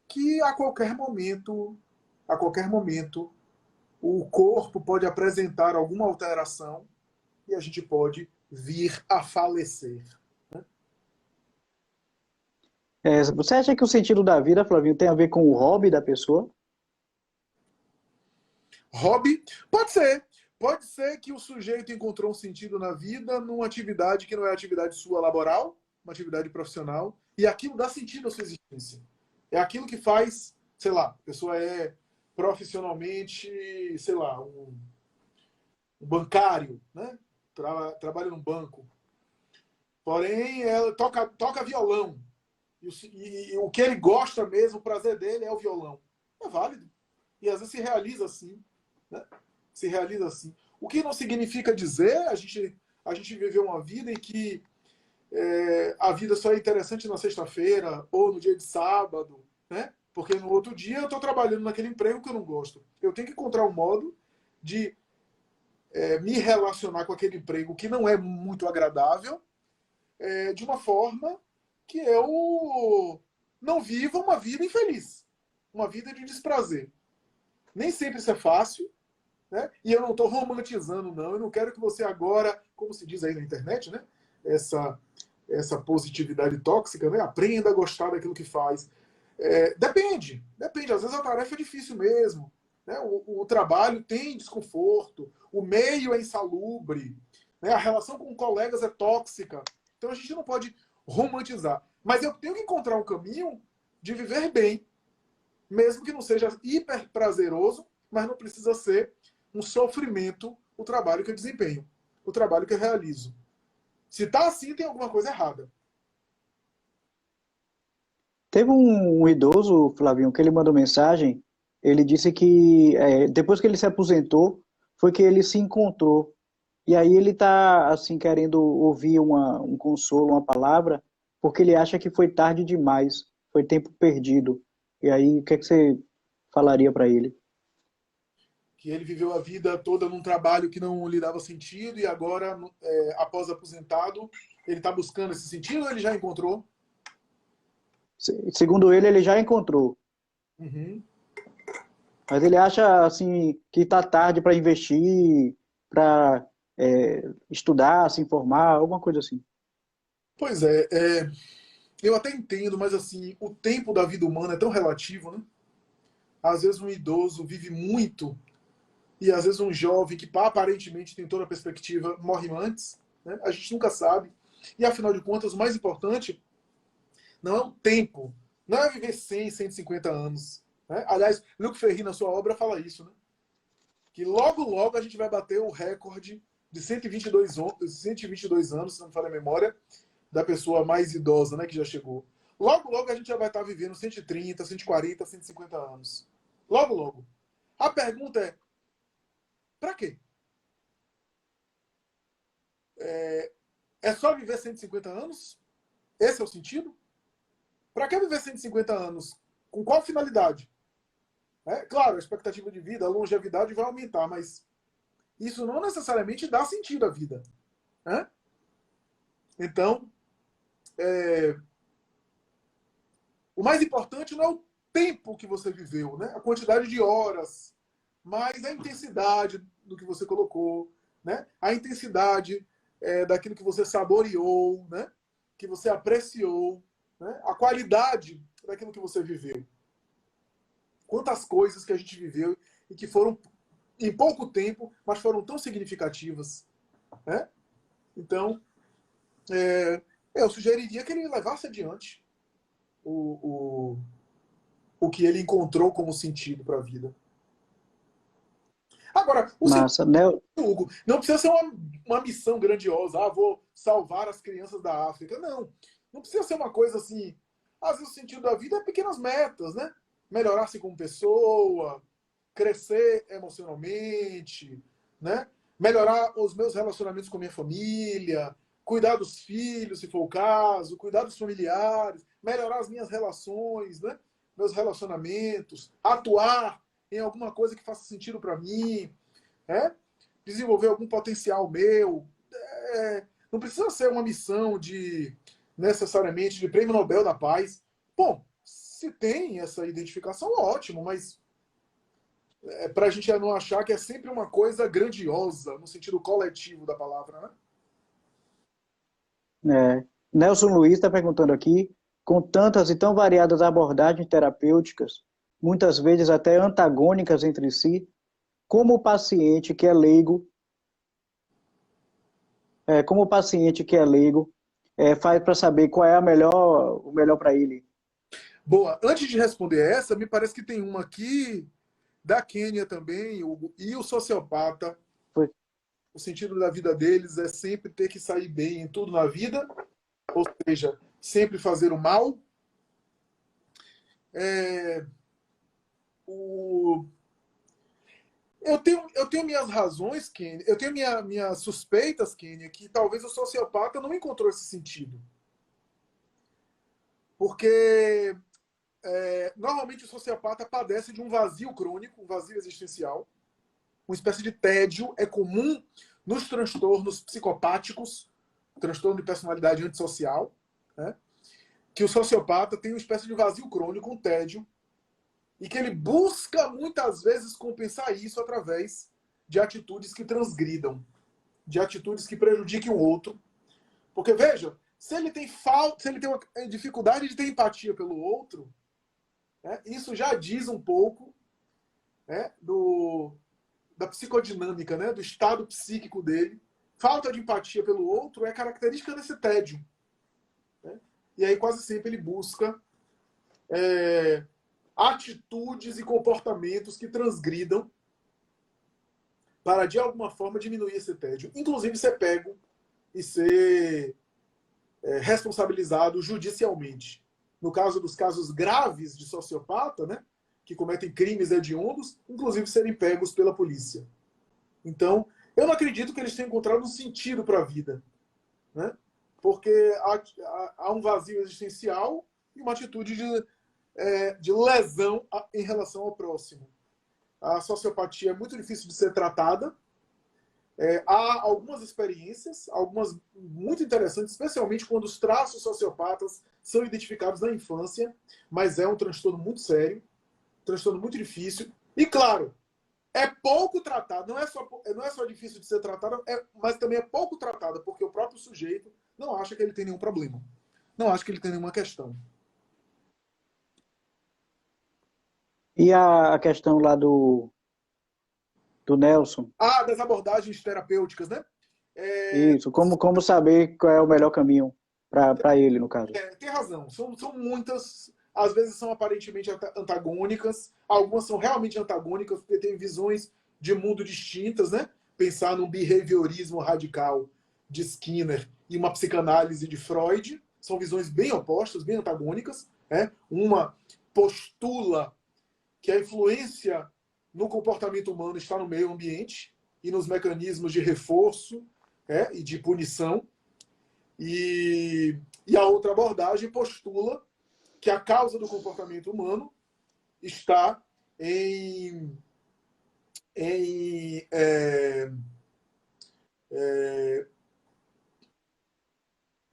Que a qualquer momento, o corpo pode apresentar alguma alteração e a gente pode vir a falecer. Você acha que o sentido da vida, Flavinho, tem a ver com o hobby da pessoa? Hobby? Pode ser. Pode ser que o sujeito encontrou um sentido na vida numa atividade que não é atividade sua laboral, uma atividade profissional, e aquilo dá sentido à sua existência. É aquilo que faz, sei lá, a pessoa é profissionalmente, sei lá, um bancário, né? Trabalha num banco. Porém, ela toca violão. E o que ele gosta mesmo, o prazer dele é o violão. É válido. E às vezes se realiza assim. Né? Se realiza assim. O que não significa dizer a gente viveu uma vida em que a vida só é interessante na sexta-feira ou no dia de sábado, né? Porque no outro dia eu estou trabalhando naquele emprego que eu não gosto. Eu tenho que encontrar um modo de me relacionar com aquele emprego que não é muito agradável de uma forma que eu não viva uma vida infeliz, uma vida de desprazer. Nem sempre isso é fácil, né? E eu não estou romantizando, não. Eu não quero que você agora, como se diz aí na internet, né? Essa positividade tóxica, né? Aprenda a gostar daquilo que faz. Depende. Às vezes a tarefa é difícil mesmo. Né? O trabalho tem desconforto, o meio é insalubre, né? A relação com colegas é tóxica. Então a gente não pode romantizar. Mas eu tenho que encontrar um caminho de viver bem, mesmo que não seja hiper prazeroso, mas não precisa ser um sofrimento o trabalho que eu desempenho, o trabalho que eu realizo. Se está assim, tem alguma coisa errada. Teve um idoso, Flavinho, que ele mandou mensagem, ele disse que depois que ele se aposentou, foi que ele se encontrou. E aí ele está assim, querendo ouvir um consolo, uma palavra, porque ele acha que foi tarde demais, foi tempo perdido. E aí, o que é que você falaria para ele? Que ele viveu a vida toda num trabalho que não lhe dava sentido e agora, após aposentado, ele está buscando esse sentido ou ele já encontrou? Segundo ele já encontrou. Uhum. Mas ele acha assim que está tarde para investir, para estudar, se informar, alguma coisa assim. Pois eu até entendo, mas assim, o tempo da vida humana é tão relativo, né? Às vezes um idoso vive muito e às vezes um jovem que aparentemente tem toda a perspectiva morre antes, né? A gente nunca sabe. E afinal de contas, o mais importante não é o tempo, não é viver 100, 150 anos. Né? Aliás, Luc Ferry, na sua obra, fala isso, né? Que logo, logo a gente vai bater o recorde de 122 anos, se não me falha a memória, da pessoa mais idosa, né, que já chegou. Logo, logo a gente já vai estar vivendo 130, 140, 150 anos. Logo, logo. A pergunta para quê? É só viver 150 anos? Esse é o sentido? Para que viver 150 anos? Com qual finalidade? Claro, a expectativa de vida, a longevidade vai aumentar, mas isso não necessariamente dá sentido à vida. Né? Então, o mais importante não é o tempo que você viveu, né? A quantidade de horas, mas a intensidade do que você colocou, né? A intensidade daquilo que você saboreou, né? Que você apreciou, né? A qualidade daquilo que você viveu. Quantas coisas que a gente viveu e que foram em pouco tempo, mas foram tão significativas. Né? Então, eu sugeriria que ele levasse adiante o que ele encontrou como sentido para a vida. Agora, o Massa, né? Hugo, não precisa ser uma missão grandiosa. Vou salvar as crianças da África. Não. Não precisa ser uma coisa assim. Às vezes o sentido da vida é pequenas metas, né? Melhorar-se como pessoa, crescer emocionalmente, né? Melhorar os meus relacionamentos com a minha família, cuidar dos filhos, se for o caso, cuidar dos familiares, melhorar as minhas relações, né? Meus relacionamentos, atuar em alguma coisa que faça sentido para mim, desenvolver algum potencial meu. Não precisa ser uma missão necessariamente de Prêmio Nobel da Paz. Bom, se tem essa identificação, ótimo, mas para a gente não achar que é sempre uma coisa grandiosa, no sentido coletivo da palavra, né? Nelson Luiz está perguntando aqui, com tantas e tão variadas abordagens terapêuticas, muitas vezes até antagônicas entre si, como o paciente que é leigo, faz para saber qual é o melhor para ele? Boa. Antes de responder essa, me parece que tem uma aqui da Quênia também, e o sociopata. Foi. O sentido da vida deles é sempre ter que sair bem em tudo na vida, ou seja, sempre fazer o mal. Eu tenho minhas razões, Kênia, eu tenho minhas suspeitas, Kênia, que talvez o sociopata não encontrou esse sentido. Porque normalmente o sociopata padece de um vazio crônico, um vazio existencial, uma espécie de tédio. É comum nos transtornos psicopáticos, transtorno de personalidade antissocial, né? Que o sociopata tem uma espécie de vazio crônico, um tédio, e que ele busca muitas vezes compensar isso através de atitudes que transgridam, de atitudes que prejudiquem o outro. Porque, veja, se ele tem uma dificuldade de ter empatia pelo outro, isso já diz um pouco da psicodinâmica, do estado psíquico dele. Falta de empatia pelo outro é característica desse tédio. E aí quase sempre ele busca atitudes e comportamentos que transgridam para, de alguma forma, diminuir esse tédio. Inclusive ser pego e ser responsabilizado judicialmente. No caso dos casos graves de sociopata, que cometem crimes hediondos, inclusive serem pegos pela polícia. Então, eu não acredito que eles tenham encontrado um sentido para a vida. Porque há um vazio existencial e uma atitude de lesão em relação ao próximo. A sociopatia é muito difícil de ser tratada. Há algumas experiências, algumas muito interessantes, especialmente quando os traços sociopatas são identificados na infância, mas é um transtorno muito sério, um transtorno muito difícil. E, claro, é pouco tratado, não é só difícil de ser tratado, mas também é pouco tratado, porque o próprio sujeito não acha que ele tem nenhum problema, não acha que ele tem nenhuma questão. E a questão lá do Nelson? Das abordagens terapêuticas, né? Isso, como saber qual é o melhor caminho para ele, no caso? Tem razão, são muitas, às vezes são aparentemente antagônicas, algumas são realmente antagônicas, porque têm visões de mundo distintas, né? Pensar num behaviorismo radical de Skinner e uma psicanálise de Freud, são visões bem opostas, bem antagônicas. Uma postula que a influência no comportamento humano está no meio ambiente e nos mecanismos de reforço e de punição. E a outra abordagem postula que a causa do comportamento humano está em,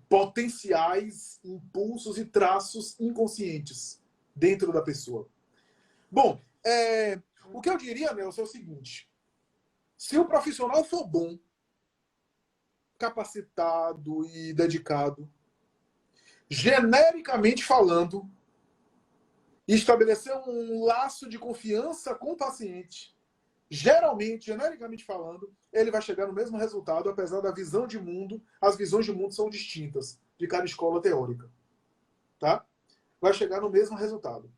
potenciais impulsos e traços inconscientes dentro da pessoa. Bom, o que eu diria, Nelson, é o seguinte. Se o profissional for bom, capacitado e dedicado, genericamente falando, estabelecer um laço de confiança com o paciente, geralmente, genericamente falando, ele vai chegar no mesmo resultado, apesar da visão de mundo, as visões de mundo são distintas de cada escola teórica. Tá? Vai chegar no mesmo resultado.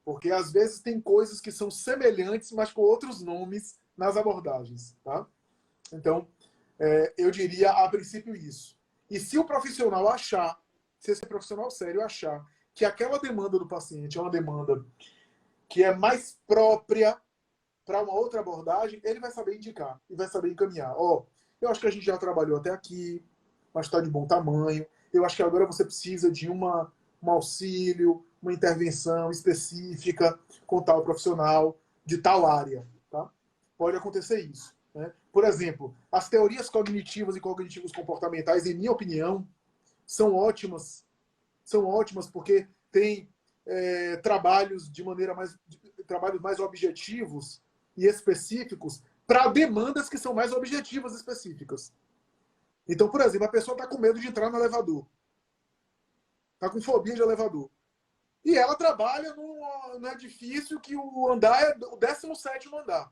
Porque às vezes tem coisas que são semelhantes, mas com outros nomes nas abordagens. Tá? Então, eu diria a princípio isso. E se o profissional achar, se esse profissional sério achar que aquela demanda do paciente é uma demanda que é mais própria para uma outra abordagem, ele vai saber indicar e vai saber encaminhar. Eu acho que a gente já trabalhou até aqui, mas está de bom tamanho. Eu acho que agora você precisa de um auxílio, uma intervenção específica com tal profissional de tal área. Tá? Pode acontecer isso. Né? Por exemplo, as teorias cognitivas e cognitivos comportamentais, em minha opinião, são ótimas. São ótimas porque tem trabalhos trabalhos mais objetivos e específicos para demandas que são mais objetivas e específicas. Então, por exemplo, a pessoa está com medo de entrar no elevador. Está com fobia de elevador. E ela trabalha num edifício que o andar é o 17º andar.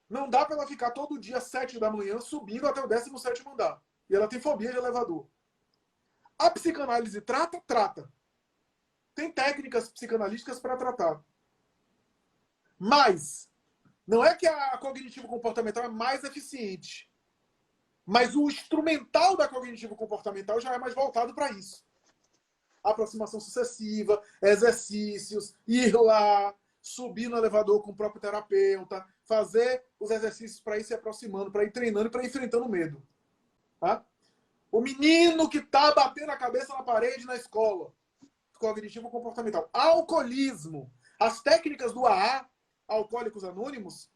Não dá para ela ficar todo dia às 7 da manhã subindo até o 17º andar. E ela tem fobia de elevador. A psicanálise trata? Trata. Tem técnicas psicanalísticas para tratar. Mas não é que a cognitivo-comportamental é mais eficiente. Mas o instrumental da cognitivo-comportamental já é mais voltado para isso. Aproximação sucessiva, exercícios, ir lá, subir no elevador com o próprio terapeuta, fazer os exercícios para ir se aproximando, para ir treinando e para ir enfrentando o medo. Tá? O menino que está batendo a cabeça na parede na escola. Cognitivo-comportamental. Alcoolismo. As técnicas do AA, Alcoólicos Anônimos,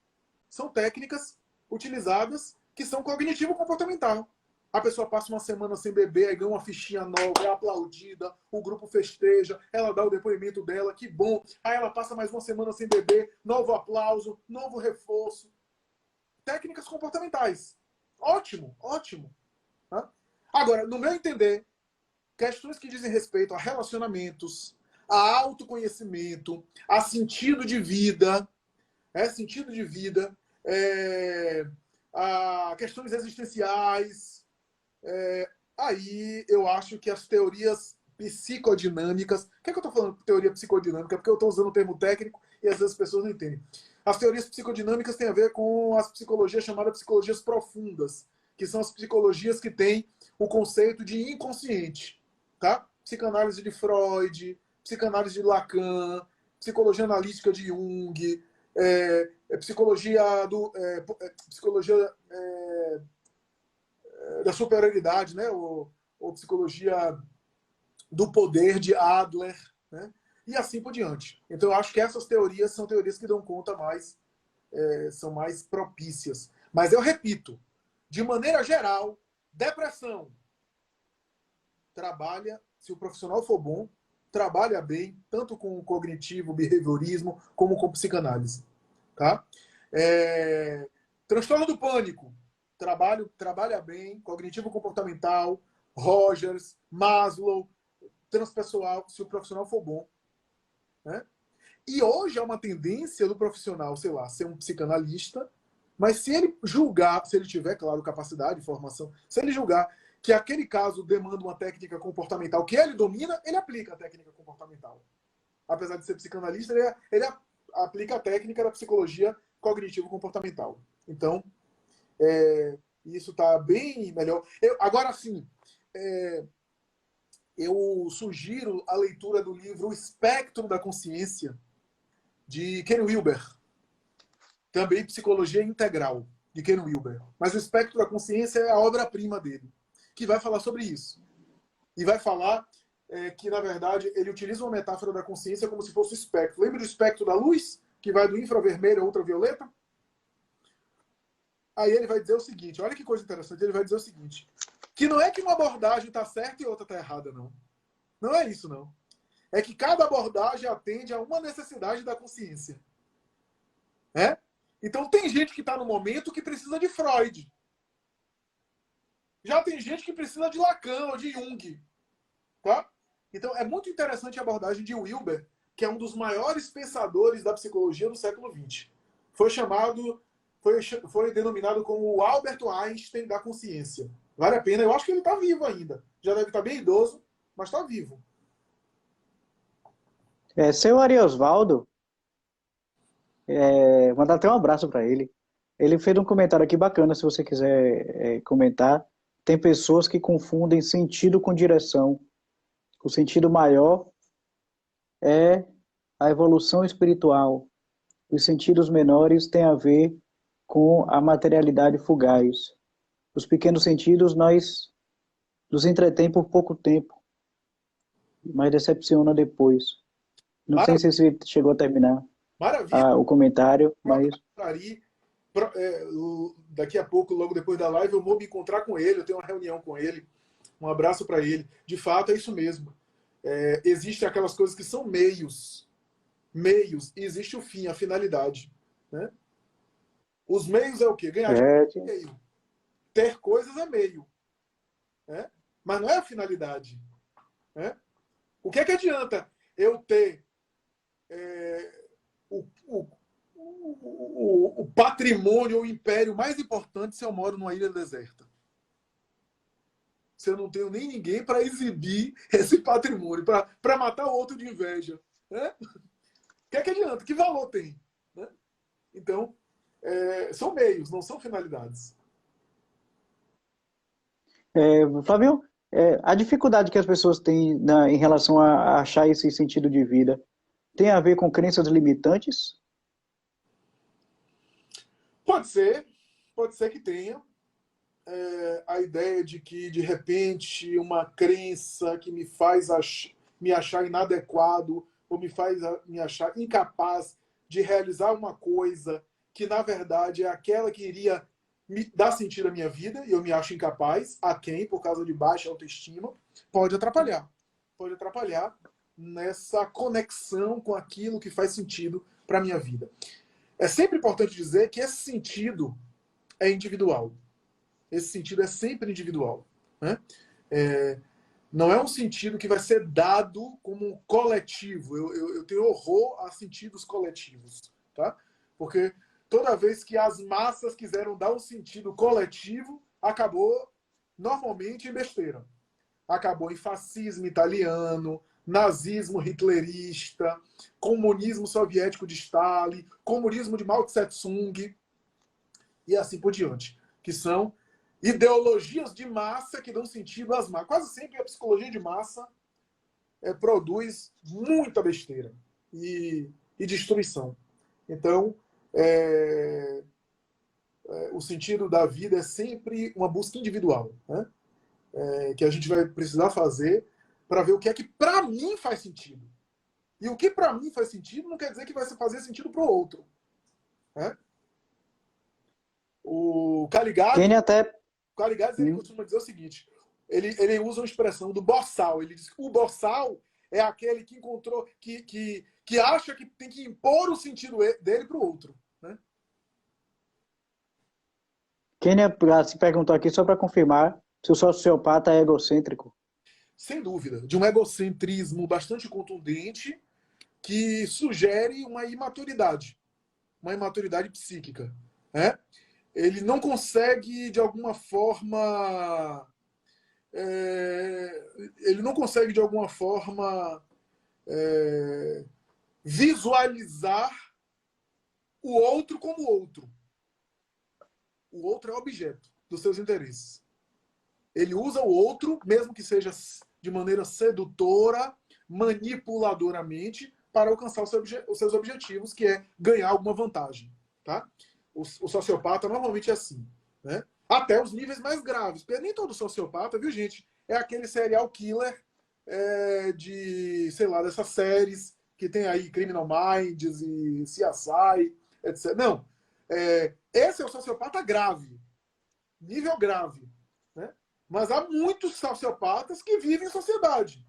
são técnicas utilizadas que são cognitivo-comportamental. A pessoa passa uma semana sem beber, aí ganha uma fichinha nova, é aplaudida, o grupo festeja, ela dá o depoimento dela, que bom. Aí ela passa mais uma semana sem beber, novo aplauso, novo reforço. Técnicas comportamentais. Ótimo, ótimo. Tá? Agora, no meu entender, questões que dizem respeito a relacionamentos, a autoconhecimento, a sentido de vida, a questões existenciais, aí eu acho que as teorias psicodinâmicas... Por que eu estou falando de teoria psicodinâmica? Porque eu estou usando o termo técnico e às vezes as pessoas não entendem. As teorias psicodinâmicas têm a ver com as psicologias chamadas psicologias profundas, que são as psicologias que têm o conceito de inconsciente. Tá? Psicanálise de Freud, psicanálise de Lacan, psicologia analítica de Jung, psicologia da superioridade, né? ou psicologia do poder de Adler, né? E assim por diante. Então eu acho que essas teorias são teorias que dão conta mais, são mais propícias. Mas eu repito, de maneira geral, depressão trabalha, se o profissional for bom, trabalha bem, tanto com cognitivo, behaviorismo, como com psicanálise. Tá? Transtorno do pânico, trabalha bem, cognitivo-comportamental, Rogers, Maslow, transpessoal, se o profissional for bom. Né? E hoje há uma tendência do profissional, sei lá, ser um psicanalista, mas se ele julgar, se ele tiver, claro, capacidade, formação, se ele julgar que aquele caso demanda uma técnica comportamental que ele domina, ele aplica a técnica comportamental. Apesar de ser psicanalista, ele aplica a técnica da psicologia cognitivo-comportamental. Então, isso está bem melhor. Agora, sim, eu sugiro a leitura do livro O Espectro da Consciência, de Ken Wilber. Também Psicologia Integral, de Ken Wilber. Mas O Espectro da Consciência é a obra-prima dele, que vai falar sobre isso. E vai falar que, na verdade, ele utiliza uma metáfora da consciência como se fosse o espectro. Lembra do espectro da luz, que vai do infravermelho ao ultravioleta? Aí ele vai dizer o seguinte, olha que coisa interessante, ele vai dizer o seguinte, que não é que uma abordagem está certa e outra está errada, não. Não é isso, não. É que cada abordagem atende a uma necessidade da consciência. Então tem gente que está no momento que precisa de Freud. Já tem gente que precisa de Lacan ou de Jung. Tá? Então é muito interessante a abordagem de Wilber, que é um dos maiores pensadores da psicologia do século XX. Foi denominado como o Albert Einstein da consciência. Vale a pena, eu acho que ele está vivo ainda. Já deve estar bem idoso, mas está vivo. Seu Ariosvaldo, mandar até um abraço para ele. Ele fez um comentário aqui bacana, se você quiser comentar. Tem pessoas que confundem sentido com direção. O sentido maior é a evolução espiritual. Os sentidos menores têm a ver com a materialidade fugaz. Os pequenos sentidos nos entretém por pouco tempo, mas decepciona depois. Não sei se você chegou a terminar o comentário, mas... Daqui a pouco, logo depois da live, eu vou me encontrar com ele, eu tenho uma reunião com ele. Um abraço para ele. De fato, é isso mesmo. Existem aquelas coisas que são meios, e existe o fim, a finalidade. Né? Os meios é o quê? Ganhar dinheiro é meio. Ter coisas é meio. Né? Mas não é a finalidade. Né? O que é que adianta eu ter o patrimônio, o império mais importante se eu moro numa ilha deserta? Se eu não tenho nem ninguém para exibir esse patrimônio, para matar o outro de inveja. Né? O que é que adianta? Que valor tem? Né? Então, são meios, não são finalidades. Flavio, a dificuldade que as pessoas têm em relação a achar esse sentido de vida tem a ver com crenças limitantes? Pode ser que tenha. A ideia de que, de repente, uma crença que me faz me achar inadequado ou me faz me achar incapaz de realizar uma coisa que, na verdade, é aquela que iria me dar sentido à minha vida e eu me acho incapaz, por causa de baixa autoestima, pode atrapalhar. Pode atrapalhar nessa conexão com aquilo que faz sentido para a minha vida. É sempre importante dizer que esse sentido é individual. Esse sentido é sempre individual. Né? Não é um sentido que vai ser dado como um coletivo. Eu tenho horror a sentidos coletivos. Tá? Porque toda vez que as massas quiseram dar um sentido coletivo, acabou normalmente em besteira. Acabou em fascismo italiano, nazismo hitlerista, comunismo soviético de Stalin, comunismo de Mao Tse-tung e assim por diante. Que são ideologias de massa que dão sentido às massas. Quase sempre a psicologia de massa produz muita besteira e destruição. Então, o sentido da vida é sempre uma busca individual, né? Que a gente vai precisar fazer para ver o que é que para mim faz sentido. E o que para mim faz sentido não quer dizer que vai fazer sentido para o outro. Né? O Caligari ele costuma dizer o seguinte, ele usa uma expressão do boçal. Ele diz que o boçal é aquele que encontrou, que acha que tem que impor o sentido dele para o outro. Né? Kênia se perguntou aqui só para confirmar se o sociopata é egocêntrico. Sem dúvida. De um egocentrismo bastante contundente que sugere uma imaturidade psíquica. Né? Ele não consegue, de alguma forma... visualizar o outro como outro. O outro é objeto dos seus interesses. Ele usa o outro, mesmo que seja de maneira sedutora, manipuladoramente, para alcançar os seus objetivos, que é ganhar alguma vantagem. Tá? O sociopata normalmente é assim. Né? Até os níveis mais graves. Porque nem todo sociopata, viu, gente, é aquele serial killer sei lá, dessas séries que tem aí Criminal Minds e CSI, etc. Não. Esse é o sociopata grave, nível grave. Né? Mas há muitos sociopatas que vivem em sociedade,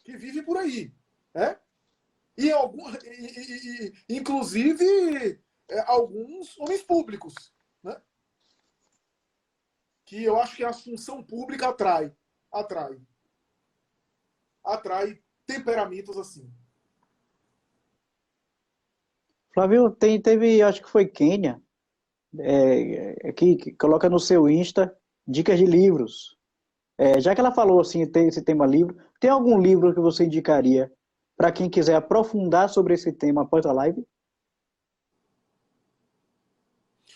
que vivem por aí. Né? Inclusive, alguns homens públicos. Né? Que eu acho que a função pública atrai temperamentos assim. Flávio, teve, acho que foi Quênia, que coloca no seu Insta dicas de livros. Já que ela falou assim, tem esse tema livro, tem algum livro que você indicaria para quem quiser aprofundar sobre esse tema após a live?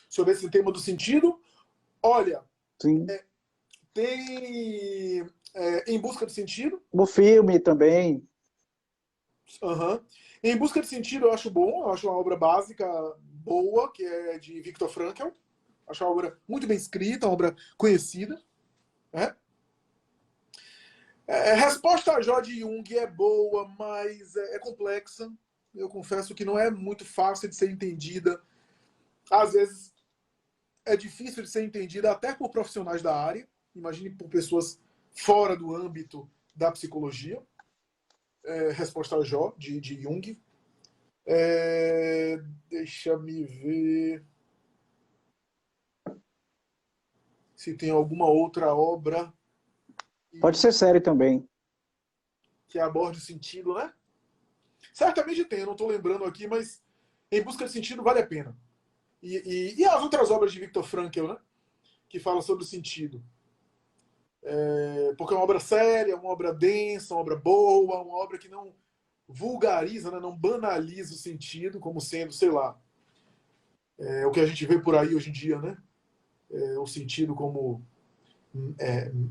Sobre esse tema do sentido, olha, Sim. Tem Em Busca de Sentido. O filme também. Uhum. Em Busca de Sentido eu acho bom, eu acho uma obra básica boa, que é de Viktor Frankl. Acho uma obra muito bem escrita, uma obra conhecida. Né? Resposta a Jó de Jung é boa, mas é complexa. Eu confesso que não é muito fácil de ser entendida. Às vezes é difícil de ser entendida até por profissionais da área. Imagine por pessoas fora do âmbito da psicologia. Resposta a Jó, de Jung. Deixa me ver se tem alguma outra obra Pode ser série também. que aborde o sentido, né? Certamente tem, eu não estou lembrando aqui, mas Em Busca de Sentido vale a pena. E as outras obras de Viktor Frankl, né? Que falam sobre o sentido. Porque é uma obra séria, uma obra densa, uma obra boa, uma obra que não vulgariza, né? Não banaliza o sentido como sendo, sei lá, o que a gente vê por aí hoje em dia, né? O sentido como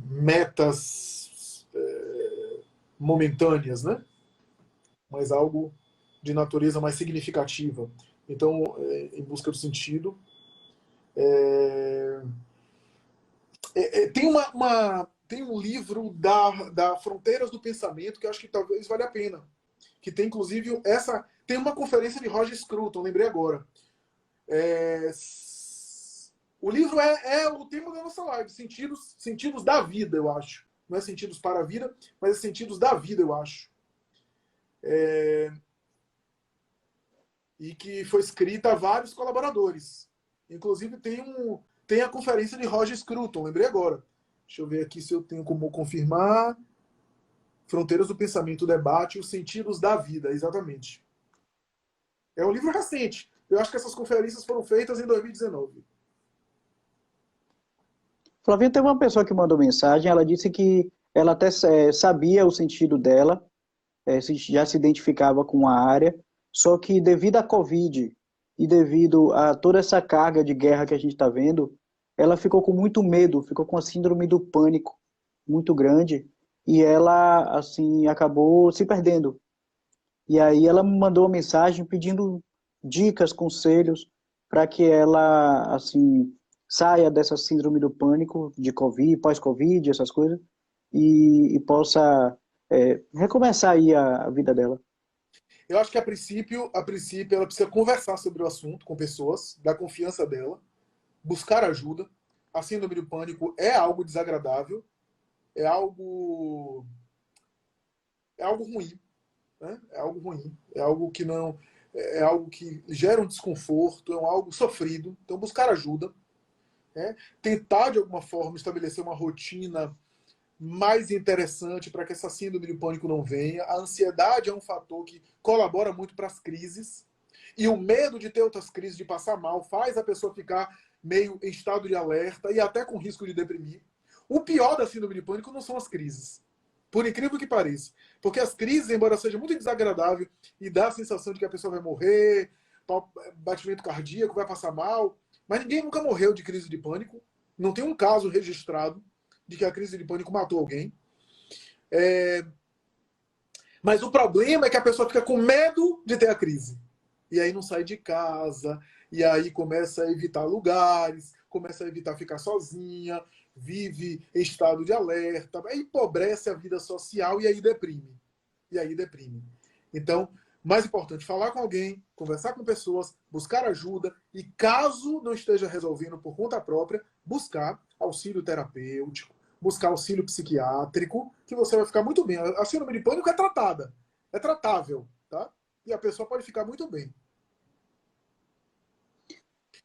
metas momentâneas, né? Mas algo de natureza mais significativa. Então, Em Busca do Sentido. Tem um livro da Fronteiras do Pensamento que eu acho que talvez valha a pena. Que tem, inclusive, tem uma conferência de Roger Scruton, lembrei agora. O livro é o tema da nossa live, sentidos da vida, eu acho. Não é sentidos para a vida, mas é sentidos da vida, eu acho. E que foi escrita a vários colaboradores. Inclusive tem a conferência de Roger Scruton, lembrei agora. Deixa eu ver aqui se eu tenho como confirmar. Fronteiras do Pensamento, o Debate, os Sentidos da Vida, exatamente. É um livro recente. Eu acho que essas conferências foram feitas em 2019. Flavinha, teve uma pessoa que mandou mensagem, ela disse que ela até sabia o sentido dela, já se identificava com a área, só que devido à Covid e devido a toda essa carga de guerra que a gente está vendo, ela ficou com muito medo, ficou com a síndrome do pânico muito grande, e ela, assim, acabou se perdendo. E aí ela me mandou uma mensagem pedindo dicas, conselhos, para que ela, assim, saia dessa síndrome do pânico, de Covid, pós-Covid, essas coisas, e possa recomeçar aí a vida dela. Eu acho que a princípio ela precisa conversar sobre o assunto com pessoas, da confiança dela, buscar ajuda. A síndrome do pânico é algo desagradável, é algo ruim, né? É algo ruim, é algo que não é algo que gera um desconforto, é algo sofrido. Então buscar ajuda, né? Tentar de alguma forma estabelecer uma rotina mais interessante para que essa síndrome do pânico não venha. A ansiedade é um fator que colabora muito para as crises. E o medo de ter outras crises, de passar mal, faz a pessoa ficar meio em estado de alerta e até com risco de deprimir. O pior da síndrome de pânico não são as crises. Por incrível que pareça. Porque as crises, embora seja muito desagradável e dá a sensação de que a pessoa vai morrer, batimento cardíaco, vai passar mal, mas ninguém nunca morreu de crise de pânico. Não tem um caso registrado de que a crise de pânico matou alguém. Mas o problema é que a pessoa fica com medo de ter a crise. E aí não sai de casa, e aí começa a evitar lugares, começa a evitar ficar sozinha, vive em estado de alerta, aí empobrece a vida social e aí deprime. Então, mais importante, falar com alguém, conversar com pessoas, buscar ajuda e, caso não esteja resolvendo por conta própria, buscar auxílio terapêutico, buscar auxílio psiquiátrico, que você vai ficar muito bem. A síndrome de pânico é tratada, é tratável, tá? E a pessoa pode ficar muito bem.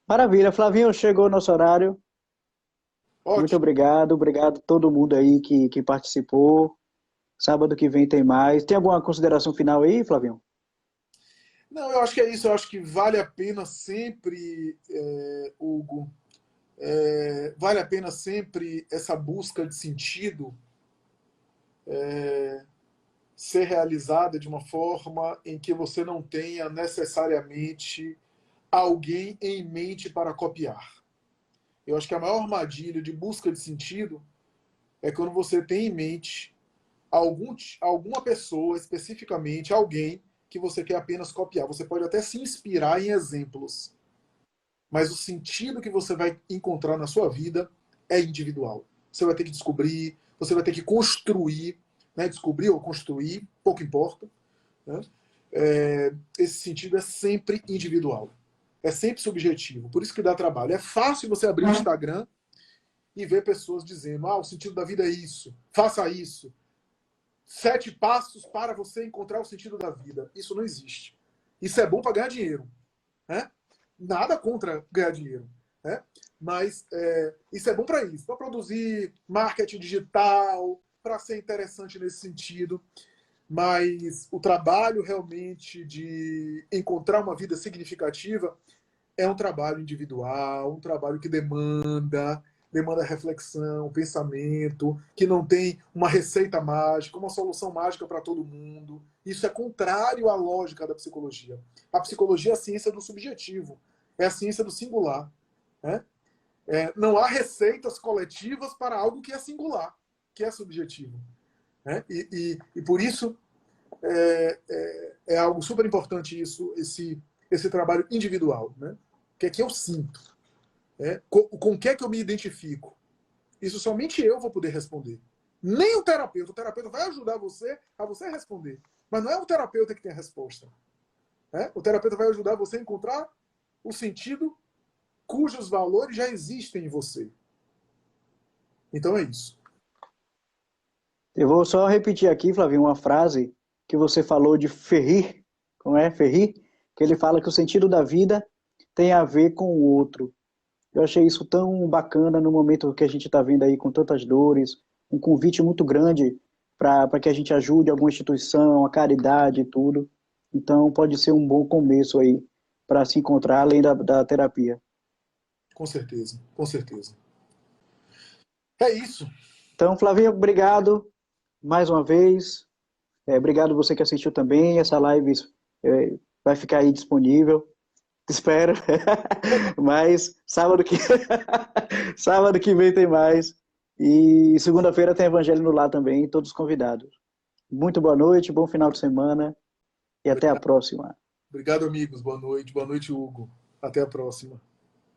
Maravilha, Flavinho, chegou o nosso horário. Ótimo. Muito obrigado a todo mundo aí que participou. Sábado que vem tem mais. Tem alguma consideração final aí, Flavinho? Não, eu acho que é isso. Eu acho que vale a pena sempre, Hugo, vale a pena sempre essa busca de sentido ser realizada de uma forma em que você não tenha necessariamente alguém em mente para copiar. Eu acho que a maior armadilha de busca de sentido é quando você tem em mente alguma pessoa, especificamente alguém, que você quer apenas copiar. Você pode até se inspirar em exemplos, mas o sentido que você vai encontrar na sua vida é individual. Você vai ter que descobrir, você vai ter que construir, né? Descobrir ou construir, pouco importa. Né? Esse sentido é sempre individual. É sempre subjetivo. Por isso que dá trabalho. É fácil você abrir o Instagram e ver pessoas dizendo: o sentido da vida é isso, faça isso. 7 passos para você encontrar o sentido da vida. Isso não existe. Isso é bom para ganhar dinheiro. Né? Nada contra ganhar dinheiro. Né? Mas isso é bom para isso. Para produzir marketing digital, para ser interessante nesse sentido. Mas o trabalho realmente de encontrar uma vida significativa é um trabalho individual, um trabalho que demanda reflexão, pensamento, que não tem uma receita mágica, uma solução mágica para todo mundo. Isso é contrário à lógica da psicologia. A psicologia é a ciência do subjetivo, é a ciência do singular. Né? Não há receitas coletivas para algo que é singular, que é subjetivo. Né? E por isso é algo super importante isso, esse trabalho individual. Né? O que é que eu sinto? Com o que é que eu me identifico? Isso somente eu vou poder responder. Nem o terapeuta. O terapeuta vai ajudar você a você responder. Mas não é o terapeuta que tem a resposta. O terapeuta vai ajudar você a encontrar o sentido cujos valores já existem em você. Então é isso. Eu vou só repetir aqui, Flavinho, uma frase que você falou de Ferri, como é? Ferri, que ele fala que o sentido da vida tem a ver com o outro. Eu achei isso tão bacana no momento que a gente está vendo aí com tantas dores, um convite muito grande para que a gente ajude alguma instituição, a caridade e tudo. Então pode ser um bom começo aí para se encontrar além da terapia. Com certeza, com certeza. É isso. Então, Flavinho, obrigado mais uma vez. Obrigado você que assistiu também. Essa live vai ficar aí disponível. Espero. Mas sábado que vem tem mais. E segunda-feira tem Evangelho no Lar também, todos convidados. Muito boa noite, bom final de semana e até a próxima. Obrigado, amigos. Boa noite, Hugo. Até a próxima.